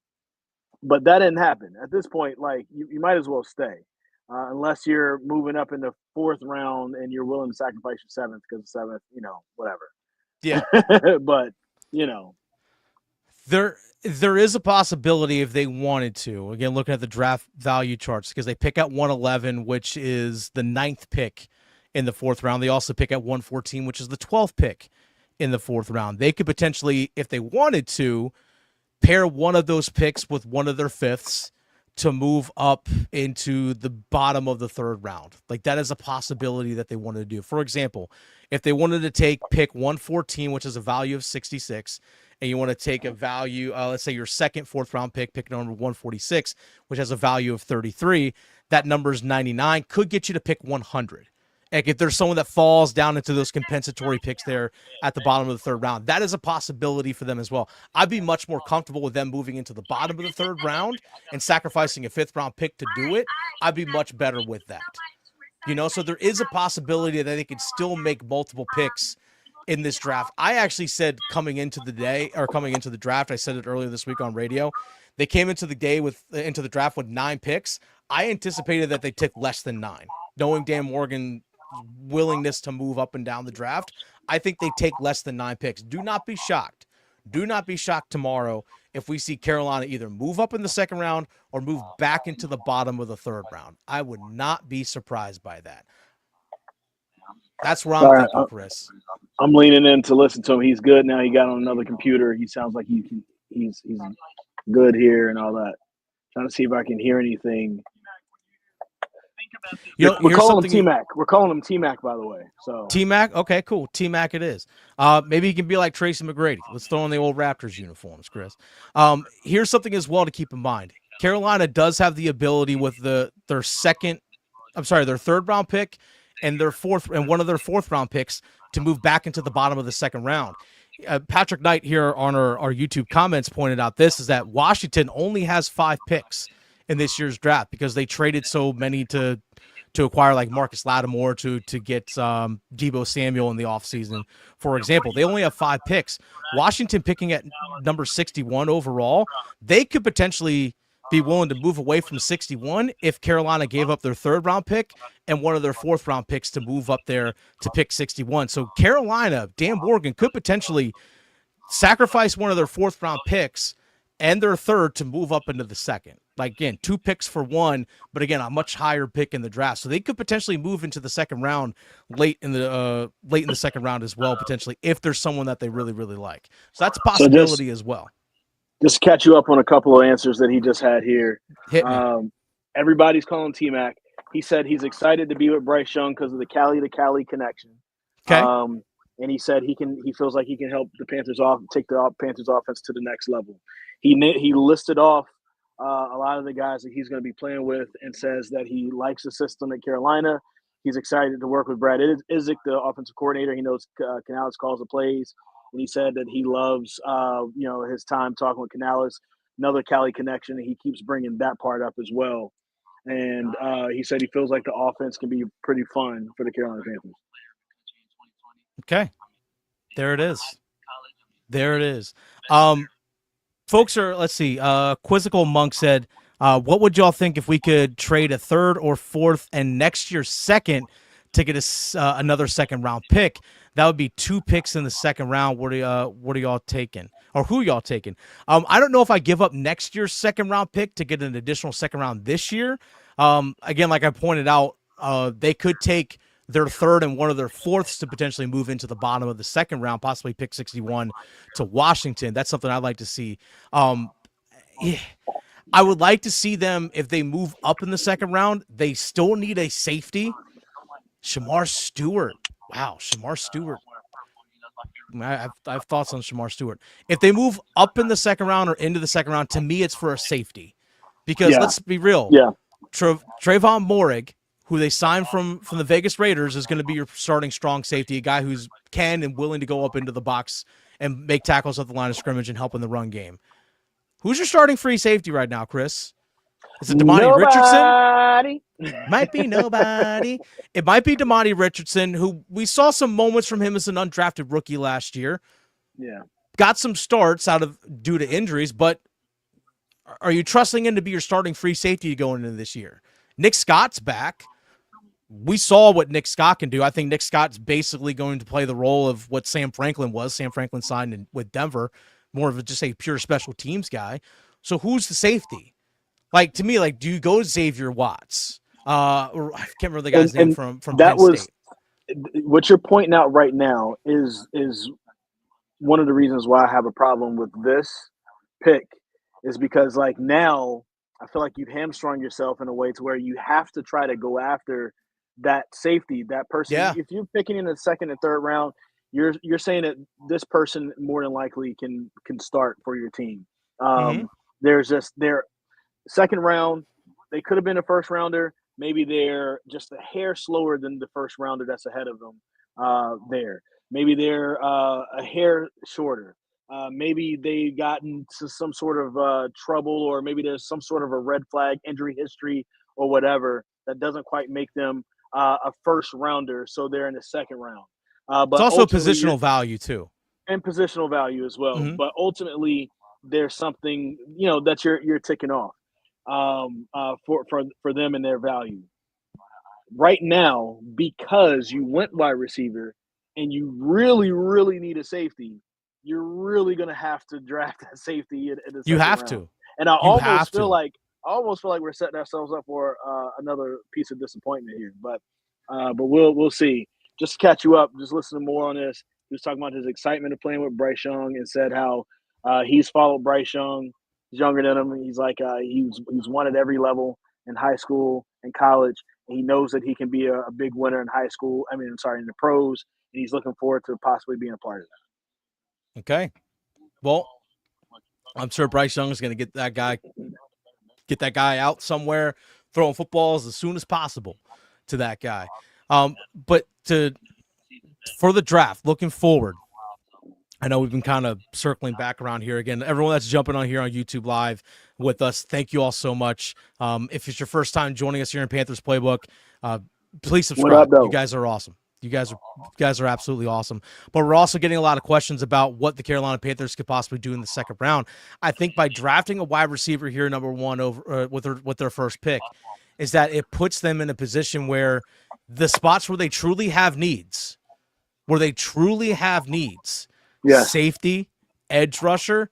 But that didn't happen. At this point, you might as well stay unless you're moving up in the fourth round and you're willing to sacrifice your seventh because the seventh, whatever. Yeah. But, There is a possibility if they wanted to. Again, looking at the draft value charts, because they pick at 111, which is the 9th pick in the fourth round. They also pick at 114, which is the 12th pick in the fourth round. They could potentially, if they wanted to, pair one of those picks with one of their fifths to move up into the bottom of the third round. Like, that is a possibility that they wanted to do. For example, if they wanted to take pick 114, which is a value of 66, and you want to take a value, let's say your second fourth round pick number 146, which has a value of 33, that number is 99, could get you to pick 100. Like, if there's someone that falls down into those compensatory picks there at the bottom of the third round, that is a possibility for them as well. I'd be much more comfortable with them moving into the bottom of the third round and sacrificing a fifth round pick to do it. I'd be much better with that. So there is a possibility that they could still make multiple picks in this draft. I actually said coming into the draft, I said it earlier this week on radio, they came into the draft with 9 picks. I anticipated that they took less than 9. Knowing Dan Morgan's willingness to move up and down the draft, I think they take less than 9 picks. Do not be shocked. Do not be shocked tomorrow if we see Carolina either move up in the second round or move back into the bottom of the third round. I would not be surprised by that. That's where I'm thinking, Chris. I'm leaning in to listen to him. He's good now. He got on another computer. He sounds like he's good here and all that. Trying to see if I can hear anything. We're calling him T-Mac. We're calling him T-Mac, by the way. So T-Mac? Okay, cool. T-Mac it is. Maybe he can be like Tracy McGrady. Let's throw in the old Raptors uniforms, Chris. Here's something as well to keep in mind. Carolina does have the ability with their third round pick and one of their fourth round picks to move back into the bottom of the second round. Patrick Knight here on our YouTube comments pointed out this is that Washington only has 5 picks in this year's draft because they traded so many to acquire like Marcus Lattimore to get Deebo Samuel in the offseason. For example, they only have 5 picks. Washington picking at number 61 overall, they could potentially be willing to move away from 61 if Carolina gave up their third round pick and one of their fourth round picks to move up there to pick 61. So Carolina, Dan Morgan could potentially sacrifice one of their fourth round picks and their third to move up into the second. Like, again, 2 picks for one, but again, a much higher pick in the draft. So they could potentially move into the second round late in the second round as well, potentially, if there's someone that they really, really like. So that's a possibility as well. Just catch you up on a couple of answers that he just had here. Hit me. Everybody's calling T-Mac. He said he's excited to be with Bryce Young because of the Cali to Cali connection. Okay. And he said he feels like he can help the Panthers take the Panthers offense to the next level. He listed off a lot of the guys that he's going to be playing with and says that he likes the system at Carolina. He's excited to work with Brad Isaac, the offensive coordinator. He knows Canales calls the plays. And he said that he loves, his time talking with Canales, another Cali connection, and he keeps bringing that part up as well. And he said he feels like the offense can be pretty fun for the Carolina Panthers. Okay. There it is. There it is. Folks let's see. Quizzical Monk said, what would y'all think if we could trade a third or fourth and next year's second to get another second round pick? That would be 2 picks in the second round. What are y'all taking? Or who y'all taking? I don't know if I give up next year's second round pick to get an additional second round this year. Again, like I pointed out, they could take their third and one of their fourths to potentially move into the bottom of the second round, possibly pick 61 to Washington. That's something I'd like to see. I would like to see them, if they move up in the second round, they still need a safety. Shamar Stewart. Wow, Shamar Stewart. I have thoughts on Shamar Stewart. If they move up in the second round or into the second round, to me, it's for a safety. Because let's be real. Yeah. Trayvon Moehrig, who they signed from the Vegas Raiders, is going to be your starting strong safety, a guy who's can and willing to go up into the box and make tackles at the line of scrimmage and help in the run game. Who's your starting free safety right now, Chris? Is it Damani Richardson? Might be nobody. It might be Damani Richardson, who we saw some moments from him as an undrafted rookie last year. Yeah. Got some starts due to injuries, but are you trusting him to be your starting free safety going into this year? Nick Scott's back. We saw what Nick Scott can do. I think Nick Scott's basically going to play the role of what Sam Franklin was. Sam Franklin signed with Denver, more of just a pure special teams guy. So who's the safety? Like, to me, like, do you go Xavier Watts? Or I can't remember the guy's name from that Penn State. What you're pointing out right now is one of the reasons why I have a problem with this pick is because, like, now I feel like you've hamstrung yourself in a way to where you have to try to go after that safety, that person. Yeah. If you're picking in the second and third round, you're saying that this person more than likely can start for your team. There's just their second round, they could have been a first rounder. Maybe they're just a hair slower than the first rounder that's ahead of them there. Maybe they're a hair shorter. Maybe they got into some sort of trouble, or maybe there's some sort of a red flag injury history or whatever that doesn't quite make them a first rounder, so they're in the second round. But it's also positional value too, and positional value as well. Mm-hmm. But ultimately, there's something that you're ticking off for them and their value right now, because you went wide receiver and you really, really need a safety. You're really going to have to draft that safety in the second round. To. And I almost feel like we're setting ourselves up for another piece of disappointment here. But we'll see. Just to catch you up, just listen to more on this. He was talking about his excitement of playing with Bryce Young and said how he's followed Bryce Young. He's younger than him. He's like he's won at every level in high school and college. And he knows that he can be a big winner in high school. In the pros. And he's looking forward to possibly being a part of that. Okay. Well, I'm sure Bryce Young is going to get that guy out somewhere, throwing footballs as soon as possible to that guy. But for the draft, looking forward, I know we've been kind of circling back around here again. Everyone that's jumping on here on YouTube Live with us, thank you all so much. If it's your first time joining us here in Panthers Playbook, please subscribe. You guys are awesome. You guys are absolutely awesome. But we're also getting a lot of questions about what the Carolina Panthers could possibly do in the second round. I think by drafting a wide receiver here, number one, over with their first pick, is that it puts them in a position where the spots where they truly have needs, safety, edge rusher,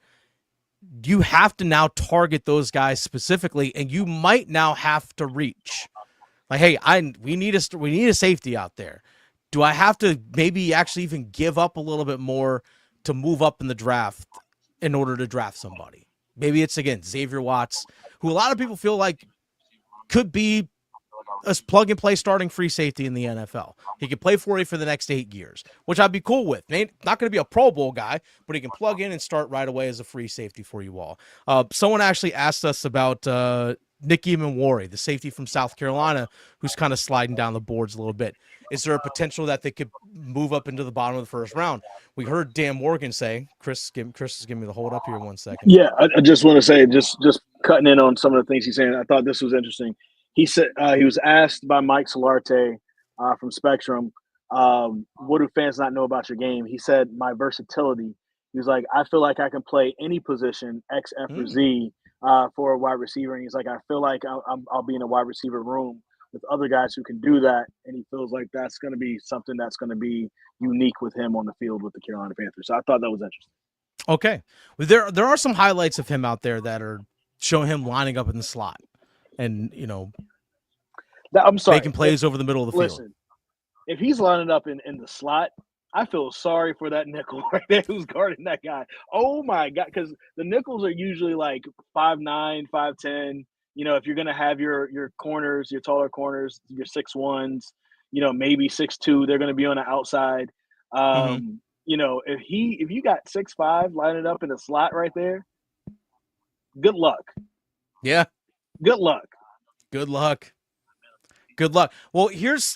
you have to now target those guys specifically, and you might now have to reach. Like, hey, we need a safety out there. Do I have to maybe actually even give up a little bit more to move up in the draft in order to draft somebody? Maybe it's, again, Xavier Watts, who a lot of people feel like could be a plug-and-play starting free safety in the NFL. He could play for you for the next 8 years, which I'd be cool with. Not going to be a Pro Bowl guy, but he can plug in and start right away as a free safety for you all. Someone actually asked us about Nicky Manwari, the safety from South Carolina, who's kind of sliding down the boards a little bit. Is there a potential that they could move up into the bottom of the first round? We heard Dan Morgan say, Chris is giving me the hold up here 1 second. Yeah, I just want to say, just cutting in on some of the things he's saying, I thought this was interesting. He said he was asked by Mike Solarte from Spectrum, what do fans not know about your game? He said, my versatility. He was like, I feel like I can play any position, X, F, or Z, for a wide receiver. And he's like, I feel like I'll be in a wide receiver room with other guys who can do that. And he feels like that's going to be something that's going to be unique with him on the field with the Carolina Panthers. So I thought that was interesting. Okay. Well, there are some highlights of him out there that are showing him lining up in the slot and, I'm sorry, making plays over the middle of the field. Listen, if he's lining up in the slot, I feel sorry for that nickel right there who's guarding that guy. Oh my God, because the nickels are usually like 5'9", 5'10". You know, if you're gonna have your corners, your taller corners, your 6'1s, you know, maybe 6'2", they're gonna be on the outside. Mm-hmm. You know, if you got 6'5" lining up in a slot right there, good luck. Yeah. Good luck. Good luck. Good luck. Well,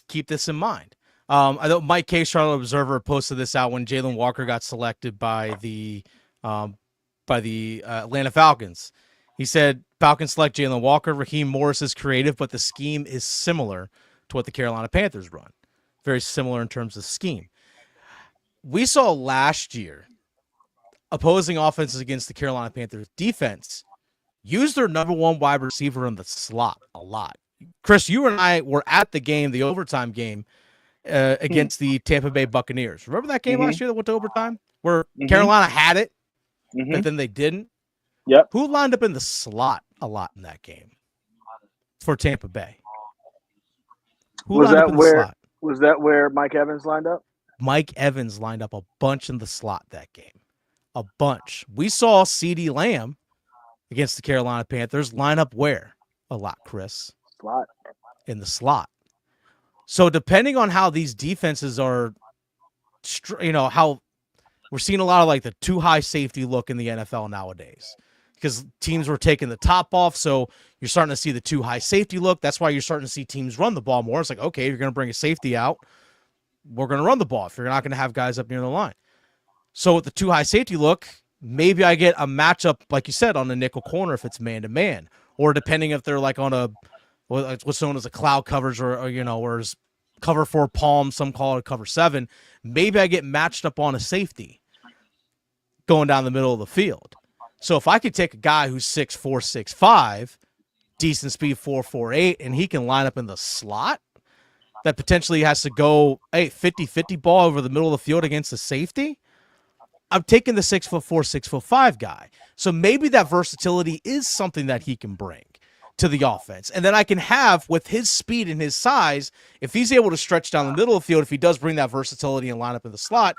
keep this in mind. I know Mike K. Charlotte Observer posted this out when Jalon Walker got selected by the Atlanta Falcons. He said Falcons select Jalon Walker. Raheem Morris is creative, but the scheme is similar to what the Carolina Panthers run. Very similar in terms of scheme. We saw last year opposing offenses against the Carolina Panthers defense use their number one wide receiver in the slot a lot. Chris, you and I were at the game, the overtime game, against the Tampa Bay Buccaneers. Remember that game last year that went to overtime where Carolina had it, but then they didn't? Yep. Who lined up in the slot a lot in that game for Tampa Bay? Was that where Mike Evans lined up? Mike Evans lined up a bunch in the slot that game. A bunch. We saw CeeDee Lamb against the Carolina Panthers line up where? A lot, Chris. Slot. In the slot. So depending on how these defenses are, how we're seeing a lot of like the too high safety look in the NFL nowadays because teams were taking the top off. So you're starting to see the too high safety look. That's why you're starting to see teams run the ball more. It's like, okay, if you're going to bring a safety out, we're going to run the ball if you're not going to have guys up near the line. So with the too high safety look, maybe I get a matchup, like you said, on the nickel corner if it's man-to-man, or depending if they're like on what's known as a cloud coverage or is cover 4 palm, some call it cover 7. Maybe I get matched up on a safety going down the middle of the field. So if I could take a guy who's 6'4", 6'5", decent speed 4.48, and he can line up in the slot, that potentially has to go 50-50 ball over the middle of the field against the safety, I'm taking the 6'4", 6'5" guy. So maybe that versatility is something that he can bring to the offense. And then I can have, with his speed and his size, if he's able to stretch down the middle of the field, if he does bring that versatility and line up in the slot,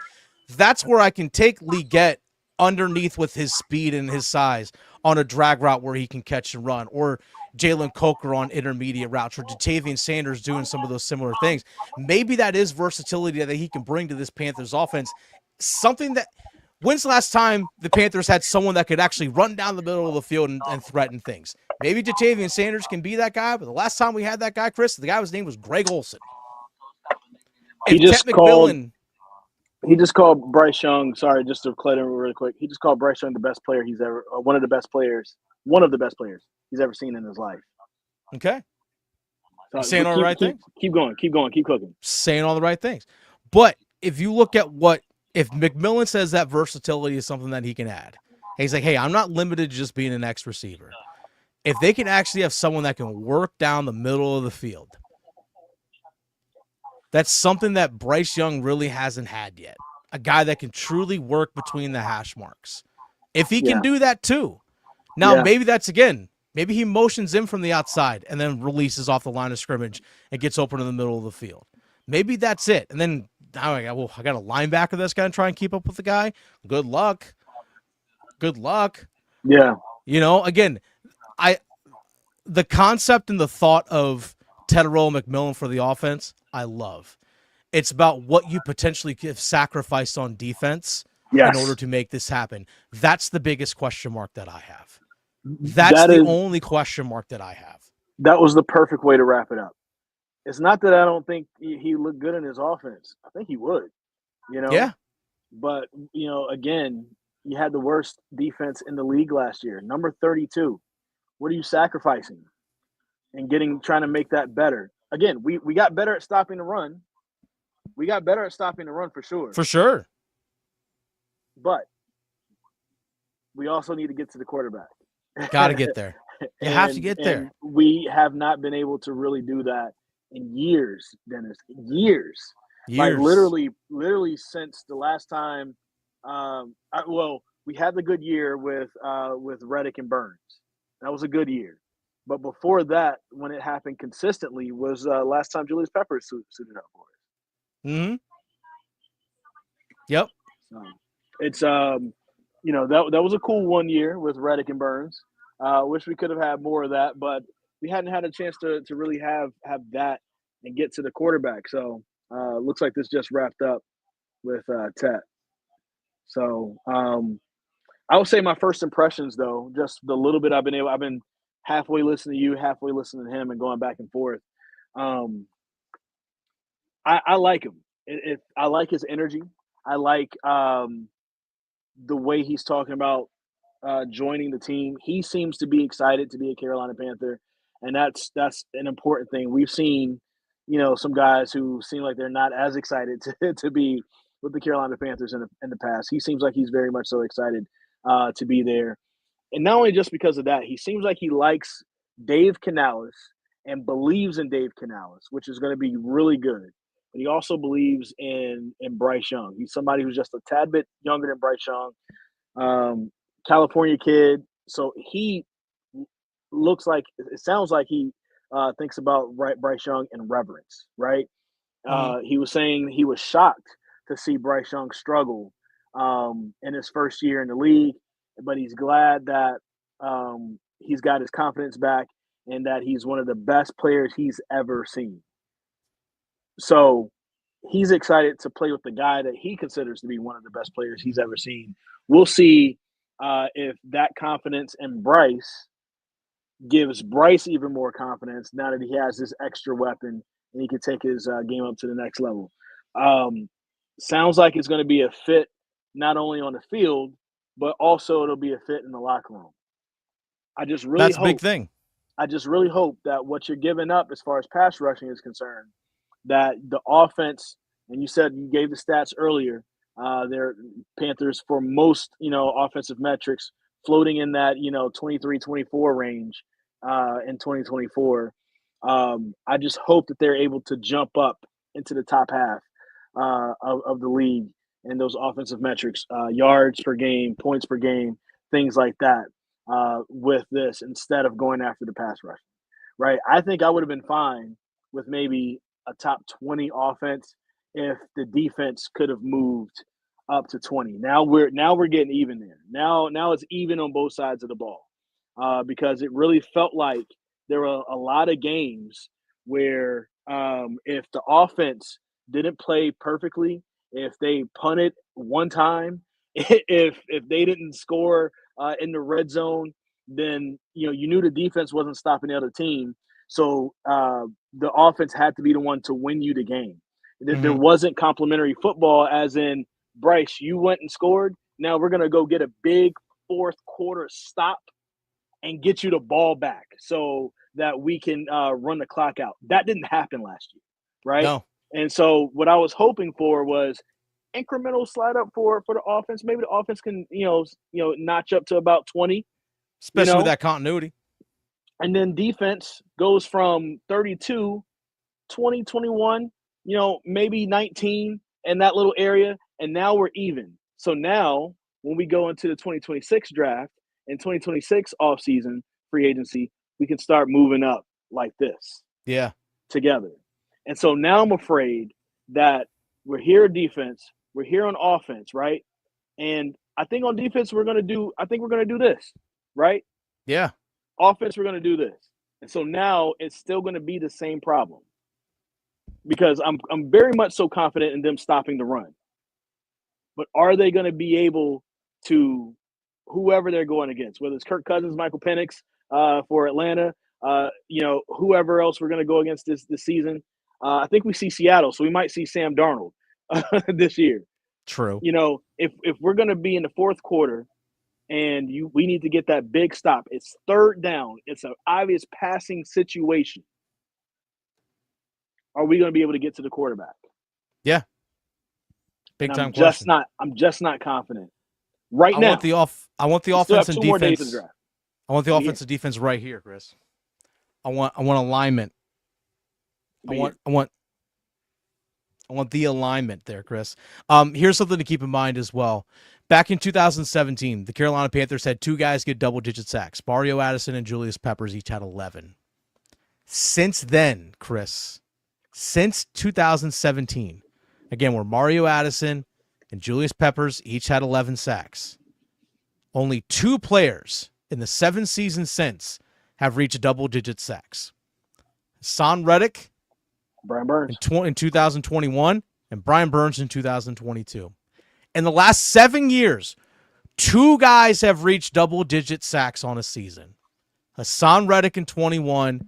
that's where I can take Legette underneath with his speed and his size on a drag route where he can catch and run, or Jalen Coker on intermediate routes, or Jadeveon Sanders doing some of those similar things. Maybe that is versatility that he can bring to this Panthers offense. Something that, when's the last time the Panthers had someone that could actually run down the middle of the field and threaten things? Maybe Jadeveon Sanders can be that guy, but the last time we had that guy, Chris, the guy's name was Greg Olsen. He just called Bryce Young. Sorry, just to clear him really quick. He just called Bryce Young the best player he's ever, one of the best players he's ever seen in his life. Okay. So saying all the right things? Keep going. Keep cooking. Saying all the right things. But if you look at if McMillan says that versatility is something that he can add, he's like, hey, I'm not limited to just being an X receiver. If they can actually have someone that can work down the middle of the field, that's something that Bryce Young really hasn't had yet. A guy that can truly work between the hash marks. If he can do that too. Now, maybe that's, again, maybe he motions in from the outside and then releases off the line of scrimmage and gets open in the middle of the field. Maybe that's it. And then now I got a linebacker that's going to try and keep up with the guy. Good luck. Yeah. Again, the concept and the thought of Tetairoa McMillan for the offense, I love. It's about what you potentially have sacrificed on defense in order to make this happen. That's the biggest question mark that I have. That's the only question mark that I have. That was the perfect way to wrap it up. It's not that I don't think he looked good in his offense. I think he would, Yeah. But, again, you had the worst defense in the league last year, number 32. What are you sacrificing and trying to make that better? Again, we got better at stopping the run. We got better at stopping the run for sure. For sure. But we also need to get to the quarterback. Got to get there. You have to get there. We have not been able to really do that in years, Dennis. Years. Like literally since the last time. We had the good year with Reich and Burns. That was a good year. But before that, when it happened consistently, was last time Julius Peppers suited up for it. Mm-hmm. Yep. So it's that was a cool 1 year with Reddick and Burns. Wish we could have had more of that, but we hadn't had a chance to really have that and get to the quarterback. So looks like this just wrapped up with Tet. So I would say my first impressions, though, just the little bit I've been halfway listening to you, halfway listening to him, and going back and forth. Um, I like him. I like his energy. I like the way he's talking about joining the team. He seems to be excited to be a Carolina Panther, and that's an important thing. We've seen, some guys who seem like they're not as excited to be with the Carolina Panthers in the past. He seems like he's very much so excited to be there, and not only just because of that, he seems like he likes Dave Canales and believes in Dave Canales, which is going to be really good. But he also believes in Bryce Young. He's somebody who's just a tad bit younger than Bryce Young. California kid. So he it sounds like he thinks about Bryce Young in reverence, right? He was saying he was shocked to see Bryce Young struggle in his first year in the league, but he's glad that he's got his confidence back and that he's one of the best players he's ever seen. So he's excited to play with the guy that he considers to be one of the best players he's ever seen. We'll see if that confidence in Bryce gives Bryce even more confidence now that he has this extra weapon and he can take his game up to the next level. Sounds like it's going to be a fit not only on the field, but also it'll be a fit in the locker room. That's a big thing. I just really hope that what you're giving up as far as pass rushing is concerned, that the offense, and you said you gave the stats earlier, their Panthers for most, offensive metrics floating in that, 23-24 range in 2024. I just hope that they're able to jump up into the top half of the league in those offensive metrics, yards per game, points per game, things like that with this instead of going after the pass rush, right? I think I would have been fine with maybe a top 20 offense if the defense could have moved up to 20. Now we're getting even there. Now it's even on both sides of the ball because it really felt like there were a lot of games where if the offense didn't play perfectly, if they punted one time, if they didn't score in the red zone, then you knew the defense wasn't stopping the other team. So the offense had to be the one to win you the game. There wasn't complimentary football, as in, Bryce, you went and scored. Now we're going to go get a big fourth quarter stop and get you the ball back so that we can run the clock out. That didn't happen last year, right? No. And so what I was hoping for was incremental slide up for the offense. Maybe the offense can, notch up to about 20. Especially with that continuity. And then defense goes from 32, 20, 21, maybe 19 in that little area. And now we're even. So now when we go into the 2026 draft and 2026 offseason free agency, we can start moving up like this. Yeah. Together. And so now I'm afraid that we're here on defense, we're here on offense, right? And I think on defense we're going to do this, right? Yeah. Offense, we're going to do this. And so now it's still going to be the same problem because I'm very much so confident in them stopping the run. But are they going to be able to, whoever they're going against, whether it's Kirk Cousins, Michael Penix for Atlanta, whoever else we're going to go against this season. I think we see Seattle, so we might see Sam Darnold this year. True. If we're going to be in the fourth quarter and we need to get that big stop, it's third down, it's an obvious passing situation. Are we going to be able to get to the quarterback? Yeah. Big time question. I'm just not confident right now. I want the offense and defense. I want the offensive defense right here, Chris. I want alignment. I want the alignment there, Chris. Here's something to keep in mind as well. Back in 2017, the Carolina Panthers had two guys get double-digit sacks. Mario Addison and Julius Peppers each had 11. Since then, Chris, since 2017, again, where Mario Addison and Julius Peppers each had 11 sacks. Only 2 players in the 7 seasons since have reached double-digit sacks. Hassan Reddick Brian Burns in 2021 and Brian Burns in 2022. In the last 7 years, 2 guys have reached double-digit sacks on a season. Hassan Reddick in 21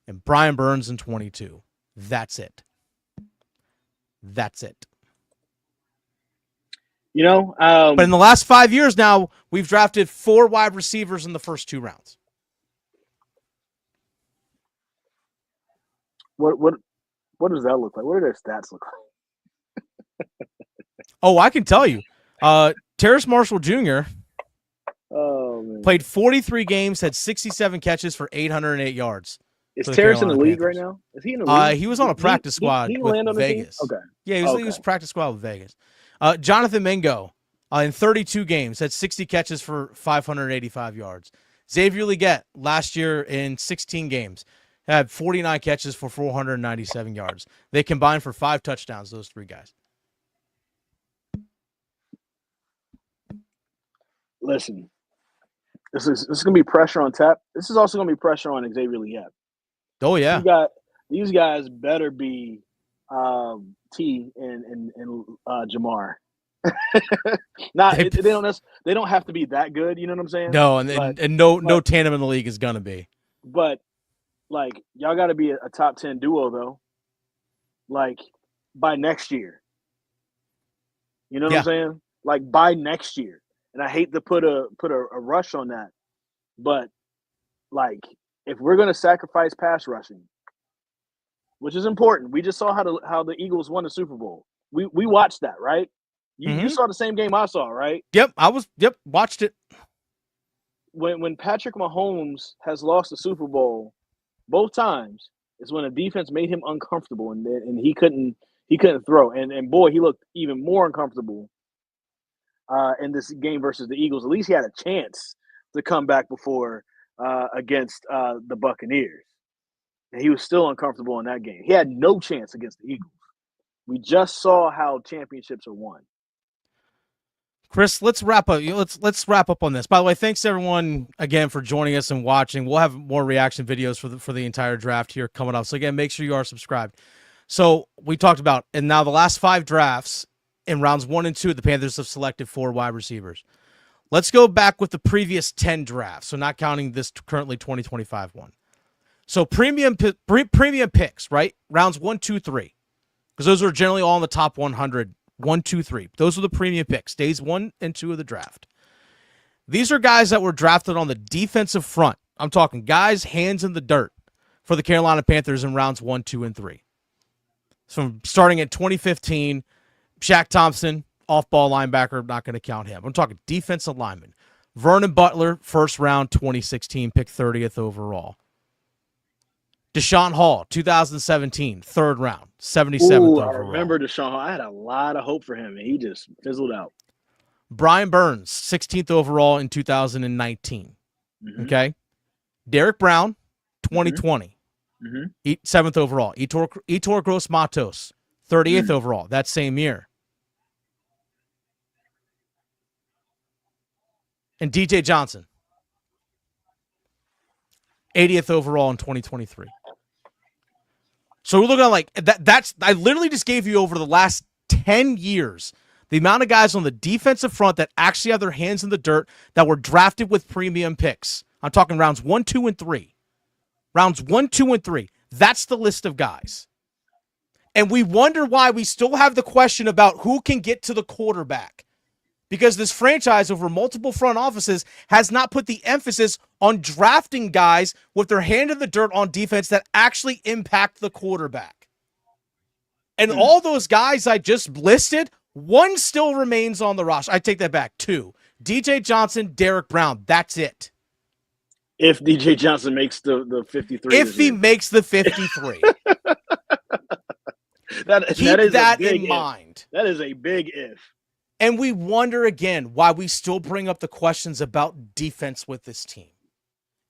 and Brian Burns in 22. That's it. That's it. You know, But in the last 5 years now, we've drafted 4 wide receivers in the first 2 rounds. what does that look like? What do their stats look like? Oh, I can tell you. Terrace Marshall Jr. Oh man, played 43 games, had 67 catches for 808 yards. is for the Terrace in the Carolina league Panthers. right now? Is he in the league? He was on a practice squad he with land on the team? Vegas. Okay. Yeah, he was practice squad with Vegas. Jonathan Mingo in 32 games had 60 catches for 585 yards. Xavier Legette last year in 16 games had 49 catches for 497 yards. They combined for 5 touchdowns, those 3 guys. Listen, this is going to be pressure on Tep. This is also going to be pressure on Xavier Legette. Oh, yeah. These guys better be T and Jamar. They don't have to be that good. You know what I'm saying? No, and no tandem in the league is going to be. But like y'all got to be a top 10 duo though. Like by next year. You know what I'm saying? Like by next year. And I hate to put a rush on that, but like if we're gonna sacrifice pass rushing, which is important, we just saw how the Eagles won the Super Bowl. We watched that, right? You saw the same game I saw, right? Yep, watched it. When Patrick Mahomes has lost the Super Bowl both times is when a defense made him uncomfortable and he couldn't throw. And boy, he looked even more uncomfortable in this game versus the Eagles. At least he had a chance to come back before against the Buccaneers. And he was still uncomfortable in that game. He had no chance against the Eagles. We just saw how championships are won. Chris, let's wrap up. Let's wrap up on this. By the way, thanks everyone again for joining us and watching. We'll have more reaction videos for the entire draft here coming up. So again, make sure you are subscribed. So we talked about, and now the last 5 drafts in rounds 1 and 2, the Panthers have selected 4 wide receivers. Let's go back with the previous 10 drafts. So not counting this currently 2025 one. So premium picks, right? Rounds 1, 2, 3, because those are generally all in the top 100. 1, 2, 3. Those are the premium picks. Days 1 and 2 of the draft. These are guys that were drafted on the defensive front. I'm talking guys, hands in the dirt for the Carolina Panthers in rounds 1, 2, and 3. So starting at 2015, Shaq Thompson, off-ball linebacker, not going to count him. I'm talking defensive lineman. Vernon Butler, first round, 2016, pick 30th overall. Deshaun Hall, 2017, third round, 77th overall. I remember Deshaun Hall. I had a lot of hope for him, and he just fizzled out. Brian Burns, 16th overall in 2019. Mm-hmm. Okay. Derrick Brown, 2020, 7th overall. Etor Gross-Matos, 38th overall, that same year. And DJ Johnson, 80th overall in 2023. So we're looking at like that. I literally just gave you over the last 10 years the amount of guys on the defensive front that actually have their hands in the dirt that were drafted with premium picks. I'm talking rounds 1, 2, and 3. Rounds 1, 2, and 3. That's the list of guys. And we wonder why we still have the question about who can get to the quarterback. Because this franchise over multiple front offices has not put the emphasis on drafting guys with their hand in the dirt on defense that actually impact the quarterback. And all those guys I just listed, one still remains on the roster. I take that back. 2. DJ Johnson, Derrick Brown. That's it. If DJ Johnson makes the 53. If he makes the 53. Keep that in mind. That is a big if. And we wonder again why we still bring up the questions about defense with this team.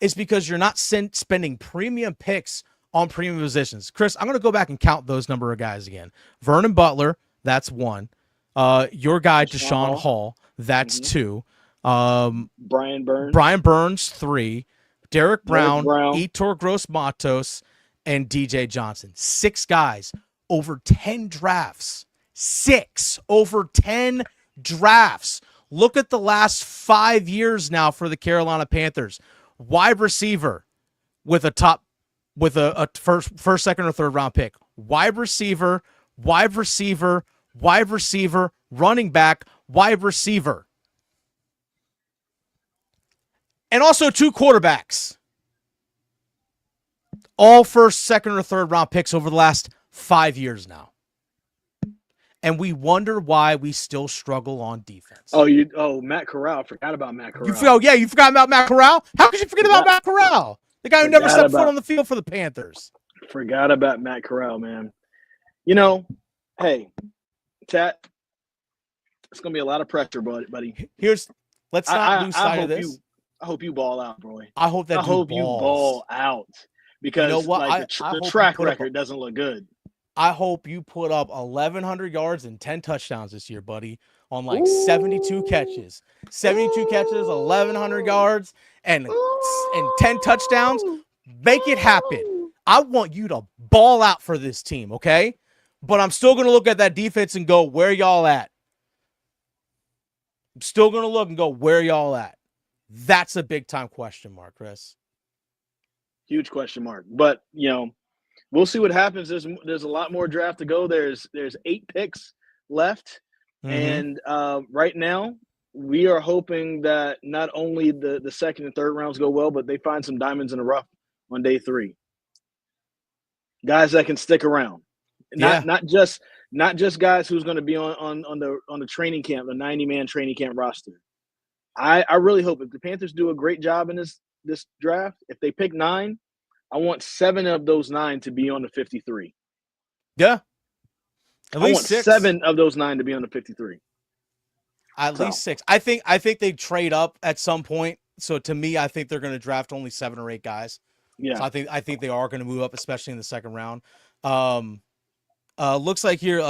It's because you're not spending premium picks on premium positions. Chris, I'm going to go back and count those number of guys again. Vernon Butler, that's 1. Your guy, Deshaun Deshaun Hall, that's Mhm. 2. Brian Burns. Brian Burns, 3. Derrick Brown, Brown. Etor Gross Matos, and DJ Johnson. 6 guys over 10 drafts. 6 over 10 drafts. Look at the last 5 years now for the Carolina Panthers. Wide receiver with a first, second, or third round pick. Wide receiver, running back, wide receiver. And also 2 quarterbacks. All first, second, or third round picks over the last 5 years now. And we wonder why we still struggle on defense. Matt Corral. Forgot about Matt Corral. You forgot about Matt Corral? How could you forget about Matt Corral? The guy who never stepped foot on the field for the Panthers. Forgot about Matt Corral, man. Hey, Tat, it's going to be a lot of pressure, buddy. Let's not lose sight of this. I hope you ball out, bro. I hope you ball out because you know what? The track record doesn't look good. I hope you put up 1,100 yards and 10 touchdowns this year, buddy, on 72 catches. 72 catches, 1,100 yards, and 10 touchdowns. Make it happen. I want you to ball out for this team, okay? But I'm still going to look at that defense and go, where y'all at? I'm still going to look and go, where y'all at? That's a big-time question mark, Chris. Huge question mark. But, we'll see what happens. There's a lot more draft to go. There's 8 picks left. Mm-hmm. And right now, we are hoping that not only the second and third rounds go well, but they find some diamonds in the rough on day 3. Guys that can stick around. Not just guys who's going to be on the training camp, the 90-man training camp roster. I really hope if the Panthers do a great job in this draft, if they pick 9, I want 7 of those 9 to be on the 53. Yeah. At least 6. 7 of those 9 to be on the 53. At least 6. I think they trade up at some point. So to me, I think they're going to draft only 7 or 8 guys. Yeah. So I think they are going to move up, especially in the second round. Looks like here,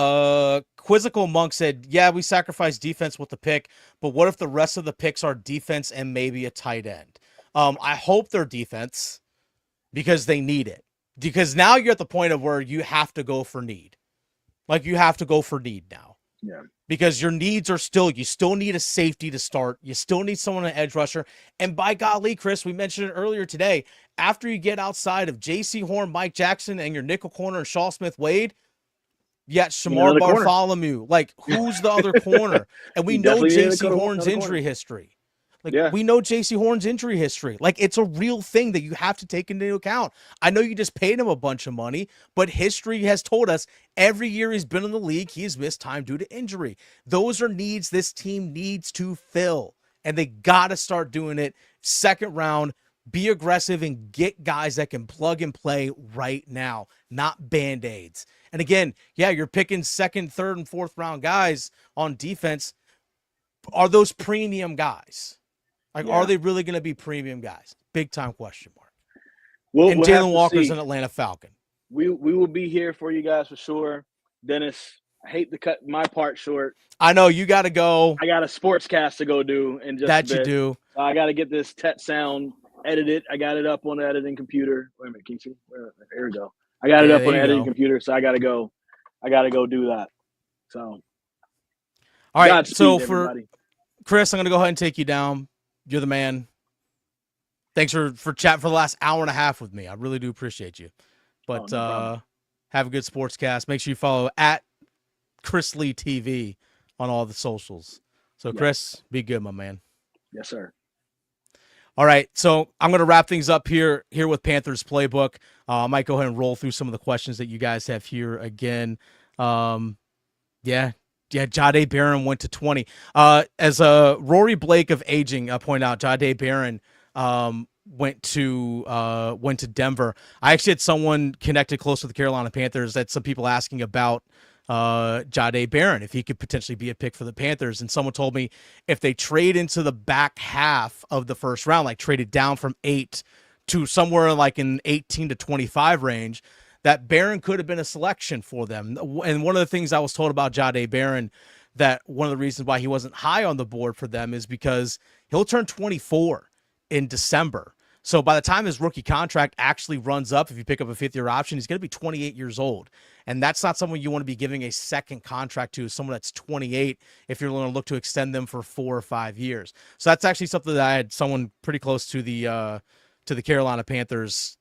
Quizzical Monk said, yeah, we sacrificed defense with the pick, but what if the rest of the picks are defense and maybe a tight end? I hope they're defense because they need it. Because now you're at the point of where you have to go for need. Like, you have to go for need now. Yeah. Because your needs are you still need a safety to start. You still need someone, an edge rusher. And by golly, Chris, we mentioned it earlier today, after you get outside of J.C. Horn, Mike Jackson, and your nickel corner and Shaw Smith-Wade, yet Shamar Bartholomew. Like, who's the other corner? And we know J.C. Horn's injury history. We know J.C. Horn's injury history. Like, it's a real thing that you have to take into account. I know you just paid him a bunch of money, but history has told us every year he's been in the league, he has missed time due to injury. Those are needs this team needs to fill, and they got to start doing it. Second round, be aggressive and get guys that can plug and play right now, not Band-Aids. And again, you're picking second, third, and fourth round guys on defense. Are those premium guys? Are they really going to be premium guys? Big time question mark. And Jalon Walker's an Atlanta Falcon. We will be here for you guys for sure. Dennis, I hate to cut my part short. I know you got to go. I got a sports cast to go do in just that a bit. You do. I got to get this Tet sound edited. I got it up on the editing computer. Wait a minute, can you see? There we go. I got it up on the editing computer, so I got to go. I got to go do that. So, all right. So everybody. For Chris, I'm going to go ahead and take you down. You're the man. Thanks for chatting for the last hour and a half with me. I really do appreciate you. But no have a good sportscast. Make sure you follow at Chris Lea TV on all the socials. So, Chris, be good, my man. Yes, sir. All right, so I'm going to wrap things up here with Panthers Playbook. I might go ahead and roll through some of the questions that you guys have here again. Jadeveon went to 20. As Rory Blake of Aging pointed out, Jadeveon went to Denver. I actually had someone connected close to the Carolina Panthers. That some people asking about Jadeveon, if he could potentially be a pick for the Panthers. And someone told me if they trade into the back half of the first round, like traded down from 8 to somewhere like in 18 to 25 range, that Barron could have been a selection for them. And one of the things I was told about Jadeveon, that one of the reasons why he wasn't high on the board for them is because he'll turn 24 in December. So by the time his rookie contract actually runs up, if you pick up a fifth-year option, he's going to be 28 years old. And that's not someone you want to be giving a second contract to, someone that's 28, if you're going to look to extend them for 4 or 5 years. So that's actually something that I had someone pretty close to the Carolina Panthers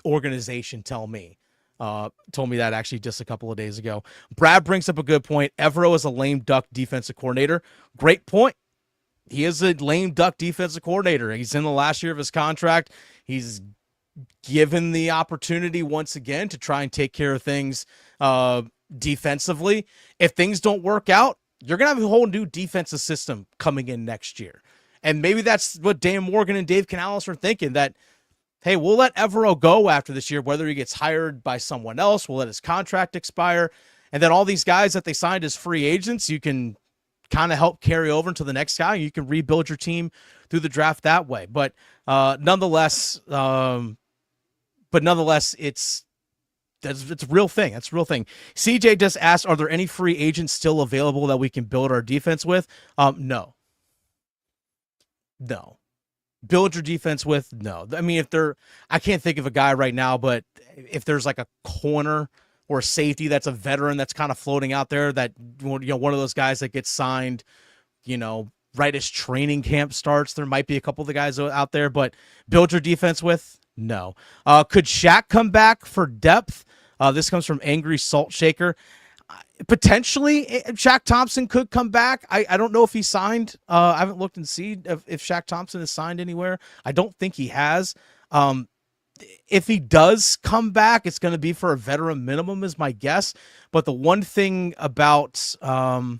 organization tell me. Told me that actually just a couple of days ago. Brad brings up a good point. Evero is a lame duck defensive coordinator. Great point. He is a lame duck defensive coordinator. He's in the last year of his contract. He's given the opportunity once again to try and take care of things defensively. If things don't work out, you're going to have a whole new defensive system coming in next year. And maybe that's what Dan Morgan and Dave Canales are thinking, that, hey, we'll let Evero go after this year, whether he gets hired by someone else, we'll let his contract expire. And then all these guys that they signed as free agents, you can kind of help carry over into the next guy. You can rebuild your team through the draft that way. But nonetheless, it's a real thing. That's a real thing. CJ just asked, are there any free agents still available that we can build our defense with? No. Build your defense with? No. I mean, I can't think of a guy right now, but if there's like a corner or a safety that's a veteran that's kind of floating out there, that, one of those guys that gets signed, right as training camp starts, there might be a couple of the guys out there, but build your defense with? No. Could Shaq come back for depth? This comes from Angry Salt Shaker. Potentially, Shaq Thompson could come back. I don't know if he signed. I haven't looked and seen if Shaq Thompson is signed anywhere. I don't think he has. If he does come back, it's going to be for a veteran minimum is my guess. But the one thing about Shaq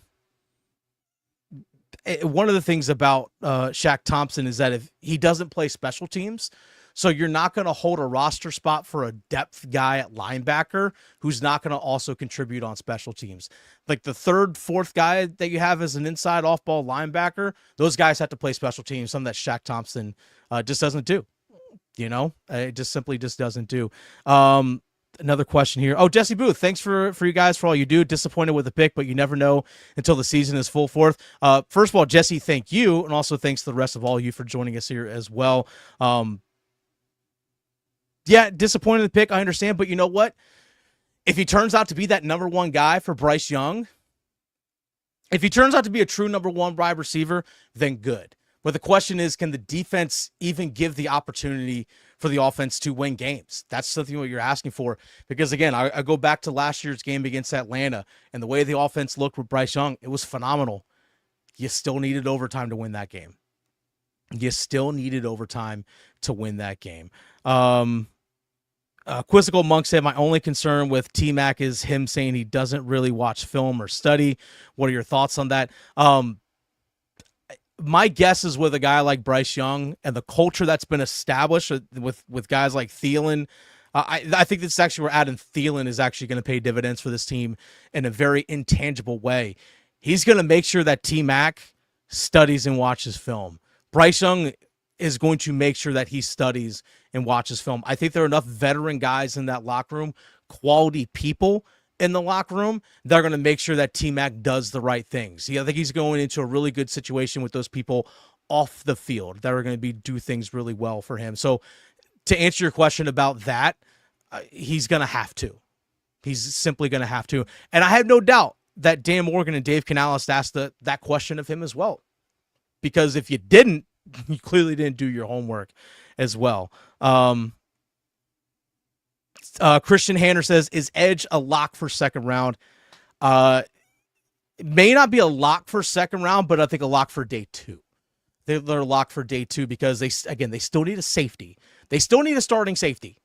Thompson is that if he doesn't play special teams, so you're not going to hold a roster spot for a depth guy at linebacker who's not going to also contribute on special teams. Like the third, fourth guy that you have as an inside off-ball linebacker, those guys have to play special teams, something that Shaq Thompson just doesn't do. It just simply doesn't do. Another question here. Oh, Jesse Booth, thanks for you guys for all you do. Disappointed with the pick, but you never know until the season is full forth. First of all, Jesse, thank you, and also thanks to the rest of all you for joining us here as well. Yeah, disappointed in the pick, I understand, but you know what? If he turns out to be that number one guy for Bryce Young, if he turns out to be a true number one wide receiver, then good. But the question is, can the defense even give the opportunity for the offense to win games? That's something what you're asking for. Because, again, I go back to last year's game against Atlanta, and the way the offense looked with Bryce Young, it was phenomenal. You still needed overtime to win that game. Quizzical Monk said, my only concern with T-Mac is him saying he doesn't really watch film or study. What are your thoughts on that? My guess is with a guy like Bryce Young and the culture that's been established with guys like Thielen, I think this is actually where Adam Thielen is actually going to pay dividends for this team in a very intangible way. He's going to make sure that T-Mac studies and watches film. Bryce Young is going to make sure that he studies and watches film. I think there are enough veteran guys in that locker room, quality people in the locker room, they're going to make sure that T-Mac does the right things. I think he's going into a really good situation with those people off the field that are going to do things really well for him. So to answer your question about that, he's going to have to. He's simply going to have to. And I have no doubt that Dan Morgan and Dave Canales asked that question of him as well. Because if you didn't, you clearly didn't do your homework as well. Christian Hanner says, is Edge a lock for second round? It may not be a lock for second round, but I think a lock for day two. They're locked for day two because they still need a safety. They still need a starting safety.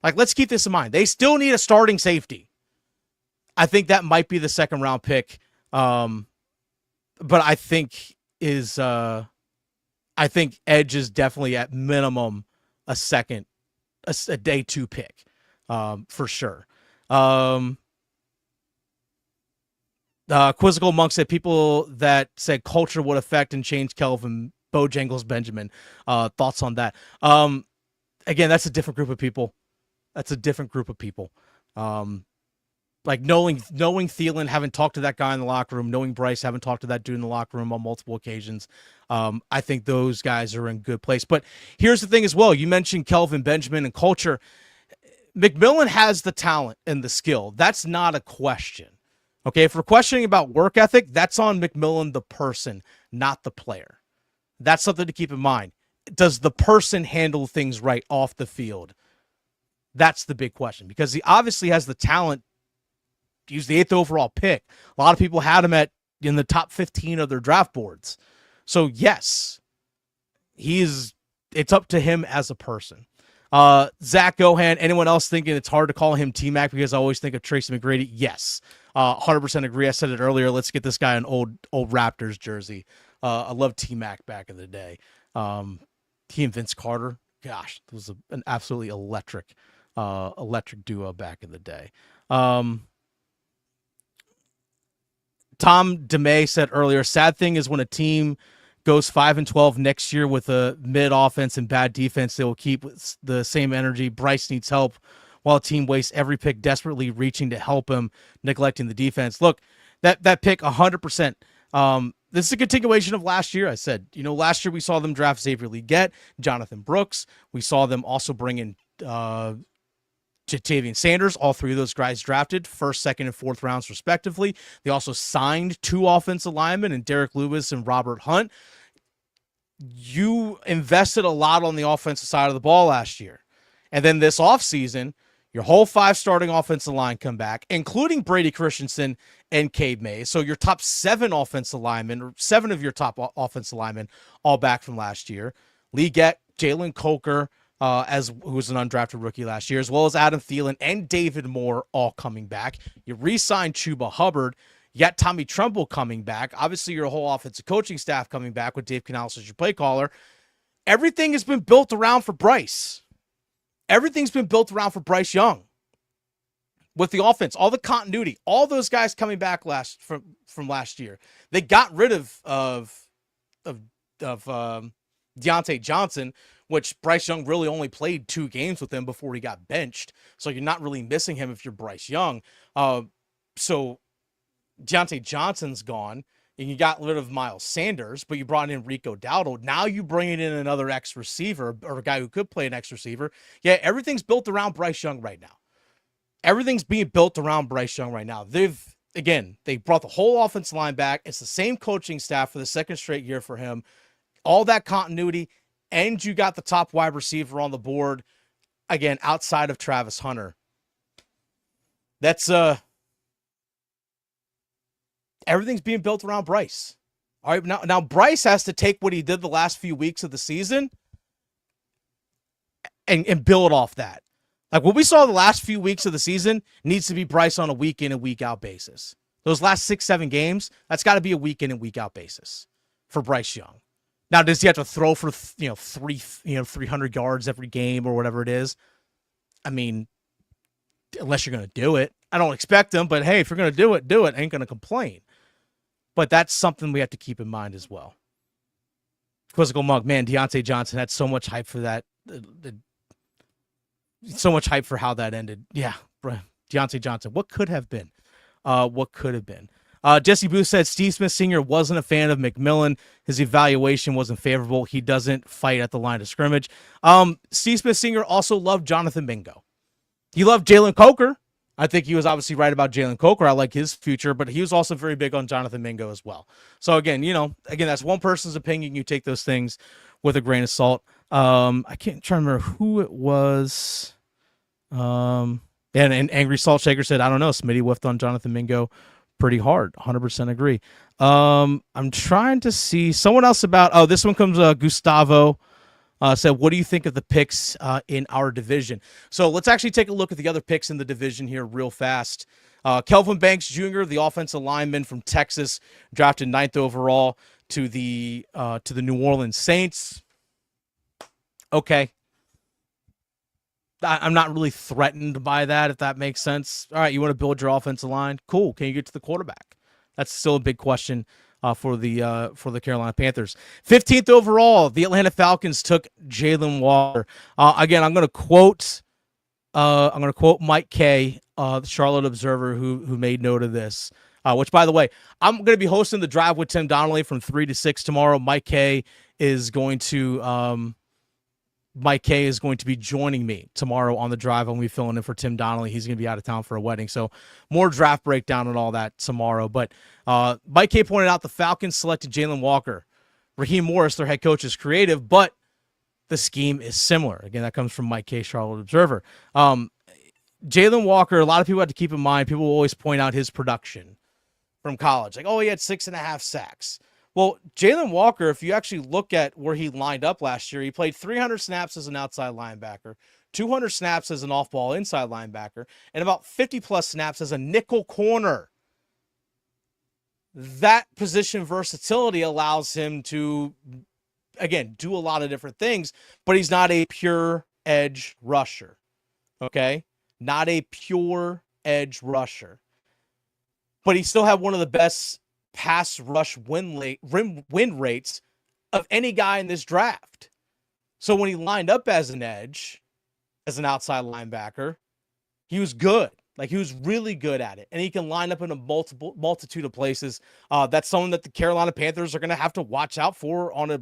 Like, let's keep this in mind. They still need a starting safety. I think that might be the second round pick. But I think Edge is definitely at minimum a day two pick. For sure. Quizzical Monk said people that said culture would affect and change Kelvin Bojangles Benjamin. Thoughts on that? Again, that's a different group of people. Like knowing Thielen, having talked to that guy in the locker room, knowing Bryce, having talked to that dude in the locker room on multiple occasions, I think those guys are in good place. But here's the thing as well. You mentioned Kelvin Benjamin and culture. McMillan has the talent and the skill. That's not a question. Okay, if we're questioning about work ethic, that's on McMillan, the person, not the player. That's something to keep in mind. Does the person handle things right off the field? That's the big question, because he obviously has the talent. He was the 8th overall pick. A lot of people had him in the top 15 of their draft boards. So yes, it's up to him as a person. Zach Gohan, anyone else thinking it's hard to call him T-Mac because I always think of Tracy McGrady? Yes. 100% agree. I said it earlier. Let's get this guy an old Raptors jersey. I love T-Mac back in the day. He and Vince Carter, gosh, it was an absolutely electric duo back in the day. Tom DeMay said earlier, sad thing is when a team goes 5-12 next year with a mid offense and bad defense, they will keep the same energy. Bryce needs help while a team wastes every pick desperately reaching to help him, neglecting the defense. Look, that pick 100%. This is a continuation of last year. I said, last year we saw them draft Xavier Legette, Jonathan Brooks. We saw them also bring in Jadeveon Sanders. All three of those guys drafted first, second, and fourth rounds respectively. They also signed 2 offensive linemen in Derrick Lewis and Robert Hunt. You invested a lot on the offensive side of the ball last year. And then this offseason, your whole 5 starting offensive line come back, including Brady Christensen and Cade Mays. So your top 7 offensive linemen, or 7 of your top offensive linemen, all back from last year. Legette, Jalen Coker, who was an undrafted rookie last year, as well as Adam Thielen and David Moore all coming back. You re-signed Chuba Hubbard. You got Tommy Tremble coming back. Obviously, your whole offensive coaching staff coming back with Dave Canales as your play caller. Everything has been built around for Bryce. Everything's been built around for Bryce Young. With the offense, all the continuity, all those guys coming back from last year. They got rid of Deontay Johnson, which Bryce Young really only played 2 games with him before he got benched. So you're not really missing him if you're Bryce Young. So Deontay Johnson's gone, and you got rid of Miles Sanders, but you brought in Rico Dowdle. Now you bring in another X-receiver, or a guy who could play an X-receiver. Yeah, everything's built around Bryce Young right now. Everything's being built around Bryce Young right now. They brought the whole offensive line back. It's the same coaching staff for the second straight year for him. All that continuity, and you got the top wide receiver on the board, again, outside of Travis Hunter. That's everything's being built around Bryce. All right, now Bryce has to take what he did the last few weeks of the season and build off that. Like what we saw the last few weeks of the season needs to be Bryce on a week in and week out basis. Those last 6-7 games, that's got to be a week in and week out basis for Bryce Young. Now, does he have to throw for 300 yards every game or whatever it is? I mean, unless you're going to do it. I don't expect him, but hey, if you're going to do it, do it. I ain't going to complain. But that's something we have to keep in mind as well. Quizzical Mug, man, Deontay Johnson had so much hype for that. So much hype for how that ended. Yeah, Deontay Johnson. What could have been? What could have been? Jesse Booth said Steve Smith Sr. wasn't a fan of McMillan. His evaluation wasn't favorable. He doesn't fight at the line of scrimmage. Steve Smith Sr. also loved Jonathan Mingo. He loved Jalen Coker. I think he was obviously right about Jalen Coker. I like his future, but he was also very big on Jonathan Mingo as well. So again, that's one person's opinion. You take those things with a grain of salt. I can't try to remember who it was. And Angry Salt Shaker said, I don't know. Smitty whiffed on Jonathan Mingo pretty hard. 100% agree. I'm trying to see someone else about, this one comes, Gustavo said, what do you think of the picks in our division? So let's actually take a look at the other picks in the division here real fast. Kelvin Banks Jr., the offensive lineman from Texas, drafted 9th overall to the New Orleans Saints. Okay. I'm not really threatened by that, if that makes sense. All right, you want to build your offensive line? Cool. Can you get to the quarterback? That's still a big question for the Carolina Panthers. 15th overall, the Atlanta Falcons took Jalon Walker. Again, I'm going to quote I'm going to quote Mike K, the Charlotte Observer, who made note of this. Which, by the way, I'm going to be hosting the drive with Tim Donnelly from 3 to 6 tomorrow. Mike K is going to be joining me tomorrow on the drive. I'm going to be filling in for Tim Donnelly. He's going to be out of town for a wedding. So more draft breakdown and all that tomorrow. But Mike K pointed out the Falcons selected Jalon Walker. Raheem Morris, their head coach, is creative, but the scheme is similar. Again, that comes from Mike K, Charlotte Observer. Jalon Walker, a lot of people have to keep in mind, people will always point out his production from college. Like, oh, he had 6.5 sacks. Well, Jalon Walker, if you actually look at where he lined up last year, he played 300 snaps as an outside linebacker, 200 snaps as an off-ball inside linebacker, and about 50-plus snaps as a nickel corner. That position versatility allows him to, again, do a lot of different things, but he's not a pure edge rusher, okay? Not a pure edge rusher. But he still had one of the best pass rush win rates of any guy in this draft. So when he lined up as an edge, as an outside linebacker, he was good. Like, he was really good at it. And he can line up in a multitude of places. That's something that the Carolina Panthers are going to have to watch out for on a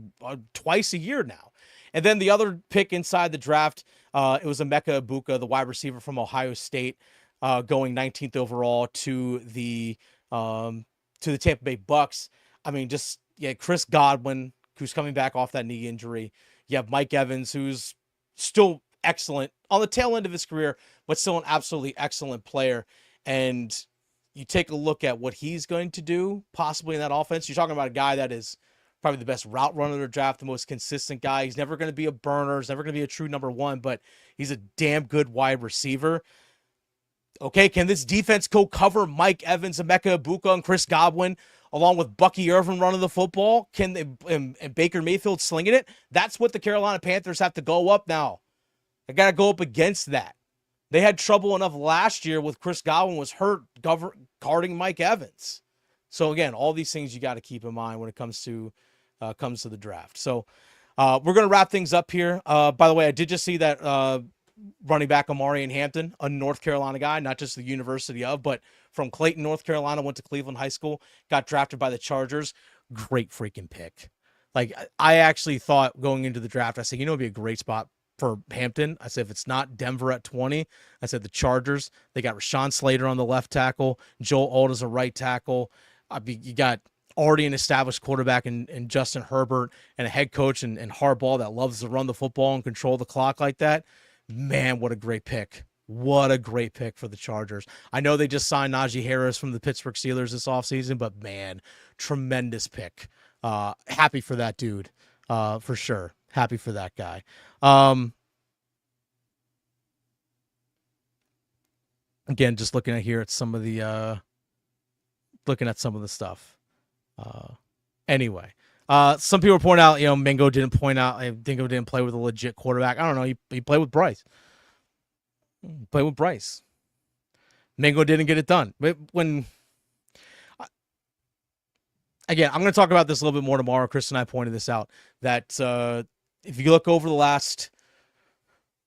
twice a year now. And then the other pick inside the draft, it was Emeka Egbuka, the wide receiver from Ohio State, going 19th overall to the Tampa Bay Bucks. I mean, Chris Godwin, who's coming back off that knee injury. You have Mike Evans, who's still excellent on the tail end of his career, but still an absolutely excellent player. And you take a look at what he's going to do possibly in that offense. You're talking about a guy that is probably the best route runner of the draft, the most consistent guy. He's never going to be a burner. He's never going to be a true number one, but he's a damn good wide receiver. Okay, can this defense go cover Mike Evans, Emeka Egbuka, and Chris Godwin, along with Bucky Irvin running the football? Can they, and Baker Mayfield slinging it? That's what the Carolina Panthers have to go up now. They got to go up against that. They had trouble enough last year with Chris Godwin was hurt guarding Mike Evans. So again, all these things you got to keep in mind when it comes to the draft. So we're going to wrap things up here. By the way, I did just see that running back Amari in Hampton, a North Carolina guy, not just the University of, but from Clayton, North Carolina, went to Cleveland High School, got drafted by the Chargers. Great freaking pick. Like, I actually thought going into the draft, I said, it'd be a great spot for Hampton. I said, if it's not Denver at 20, I said the Chargers. They got Rashawn Slater on the left tackle, Joel Alt a right tackle. You got already an established quarterback in Justin Herbert and a head coach and Harbaugh that loves to run the football and control the clock like that. Man, what a great pick. What a great pick for the Chargers. I know they just signed Najee Harris from the Pittsburgh Steelers this offseason, but man, tremendous pick. Happy for that dude, for sure. Happy for that guy. Again, just looking at here at some of the stuff. Anyway, some people point out, Mingo didn't play with a legit quarterback. I don't know. He played with Bryce. Mingo didn't get it done. But again, I'm going to talk about this a little bit more tomorrow. Chris and I pointed this out, that if you look over the last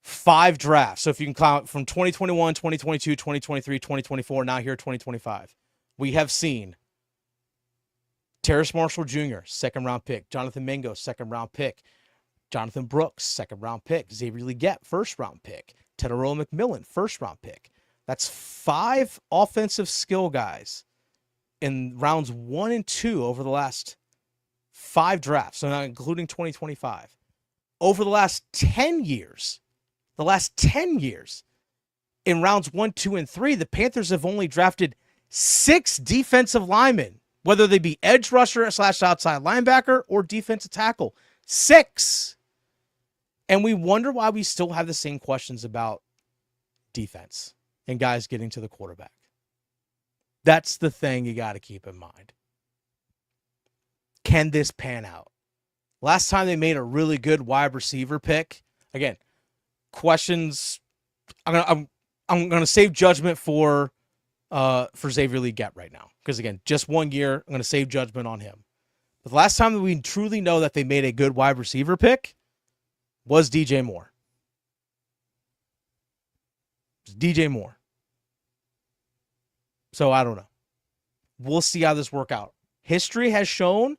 5 drafts, so if you can count from 2021, 2022, 2023, 2024, now here 2025, we have seen Terrace Marshall Jr., second-round pick. Jonathan Mingo, second-round pick. Jonathan Brooks, second-round pick. Xavier Legette, first-round pick. Tetairoa McMillan, first-round pick. That's 5 offensive skill guys in rounds 1 and 2 over the last 5 drafts, so not including 2025. Over the last 10 years, in rounds 1, 2, and 3, the Panthers have only drafted 6 defensive linemen, whether they be edge rusher / outside linebacker or defensive tackle. 6. And we wonder why we still have the same questions about defense and guys getting to the quarterback. That's the thing you got to keep in mind. Can this pan out? Last time they made a really good wide receiver pick. Again, questions. I'm gonna save judgment for Xavier Legette right now, because again, just 1 year. I'm gonna save judgment on him. But the last time that we truly know that they made a good wide receiver pick was DJ Moore. It's DJ Moore. So I don't know. We'll see how this work out. History has shown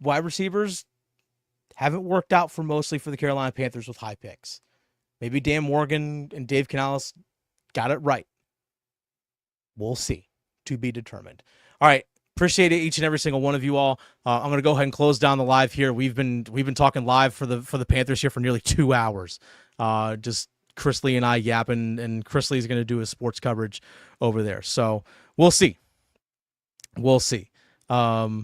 wide receivers haven't worked out mostly for the Carolina Panthers with high picks. Maybe Dan Morgan and Dave Canales got it right. We'll see. To be determined. All right. Appreciate it, each and every single one of you all. I'm going to go ahead and close down the live here. We've been talking live for the Panthers here for nearly 2 hours. Just Chris Lea and I yapping, and Chris Lee is going to do his sports coverage over there. So we'll see. We'll see. Yeah.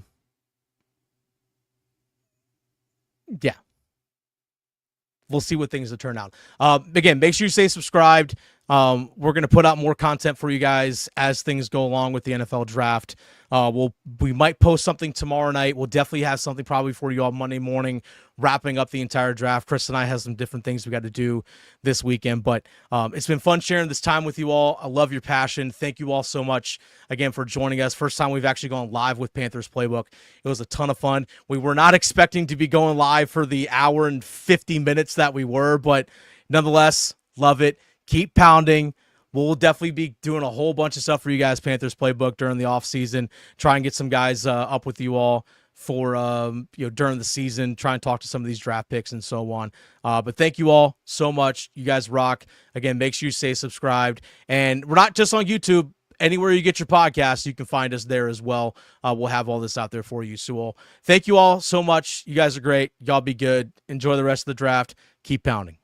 We'll see what things will turn out. Again, make sure you stay subscribed. We're going to put out more content for you guys as things go along with the NFL draft. We might post something tomorrow night. We'll definitely have something probably for you all Monday morning, wrapping up the entire draft. Chris and I have some different things we got to do this weekend, but it's been fun sharing this time with you all. I love your passion. Thank you all so much again for joining us. First time we've actually gone live with Panthers Playbook. It was a ton of fun. We were not expecting to be going live for the hour and 50 minutes that we were, but nonetheless, love it. Keep pounding. We'll definitely be doing a whole bunch of stuff for you guys, Panthers Playbook, during the offseason. Try and get some guys up with you all for during the season. Try and talk to some of these draft picks and so on. But thank you all so much. You guys rock. Again, make sure you stay subscribed. And we're not just on YouTube. Anywhere you get your podcasts, you can find us there as well. We'll have all this out there for you. So thank you all so much. You guys are great. Y'all be good. Enjoy the rest of the draft. Keep pounding.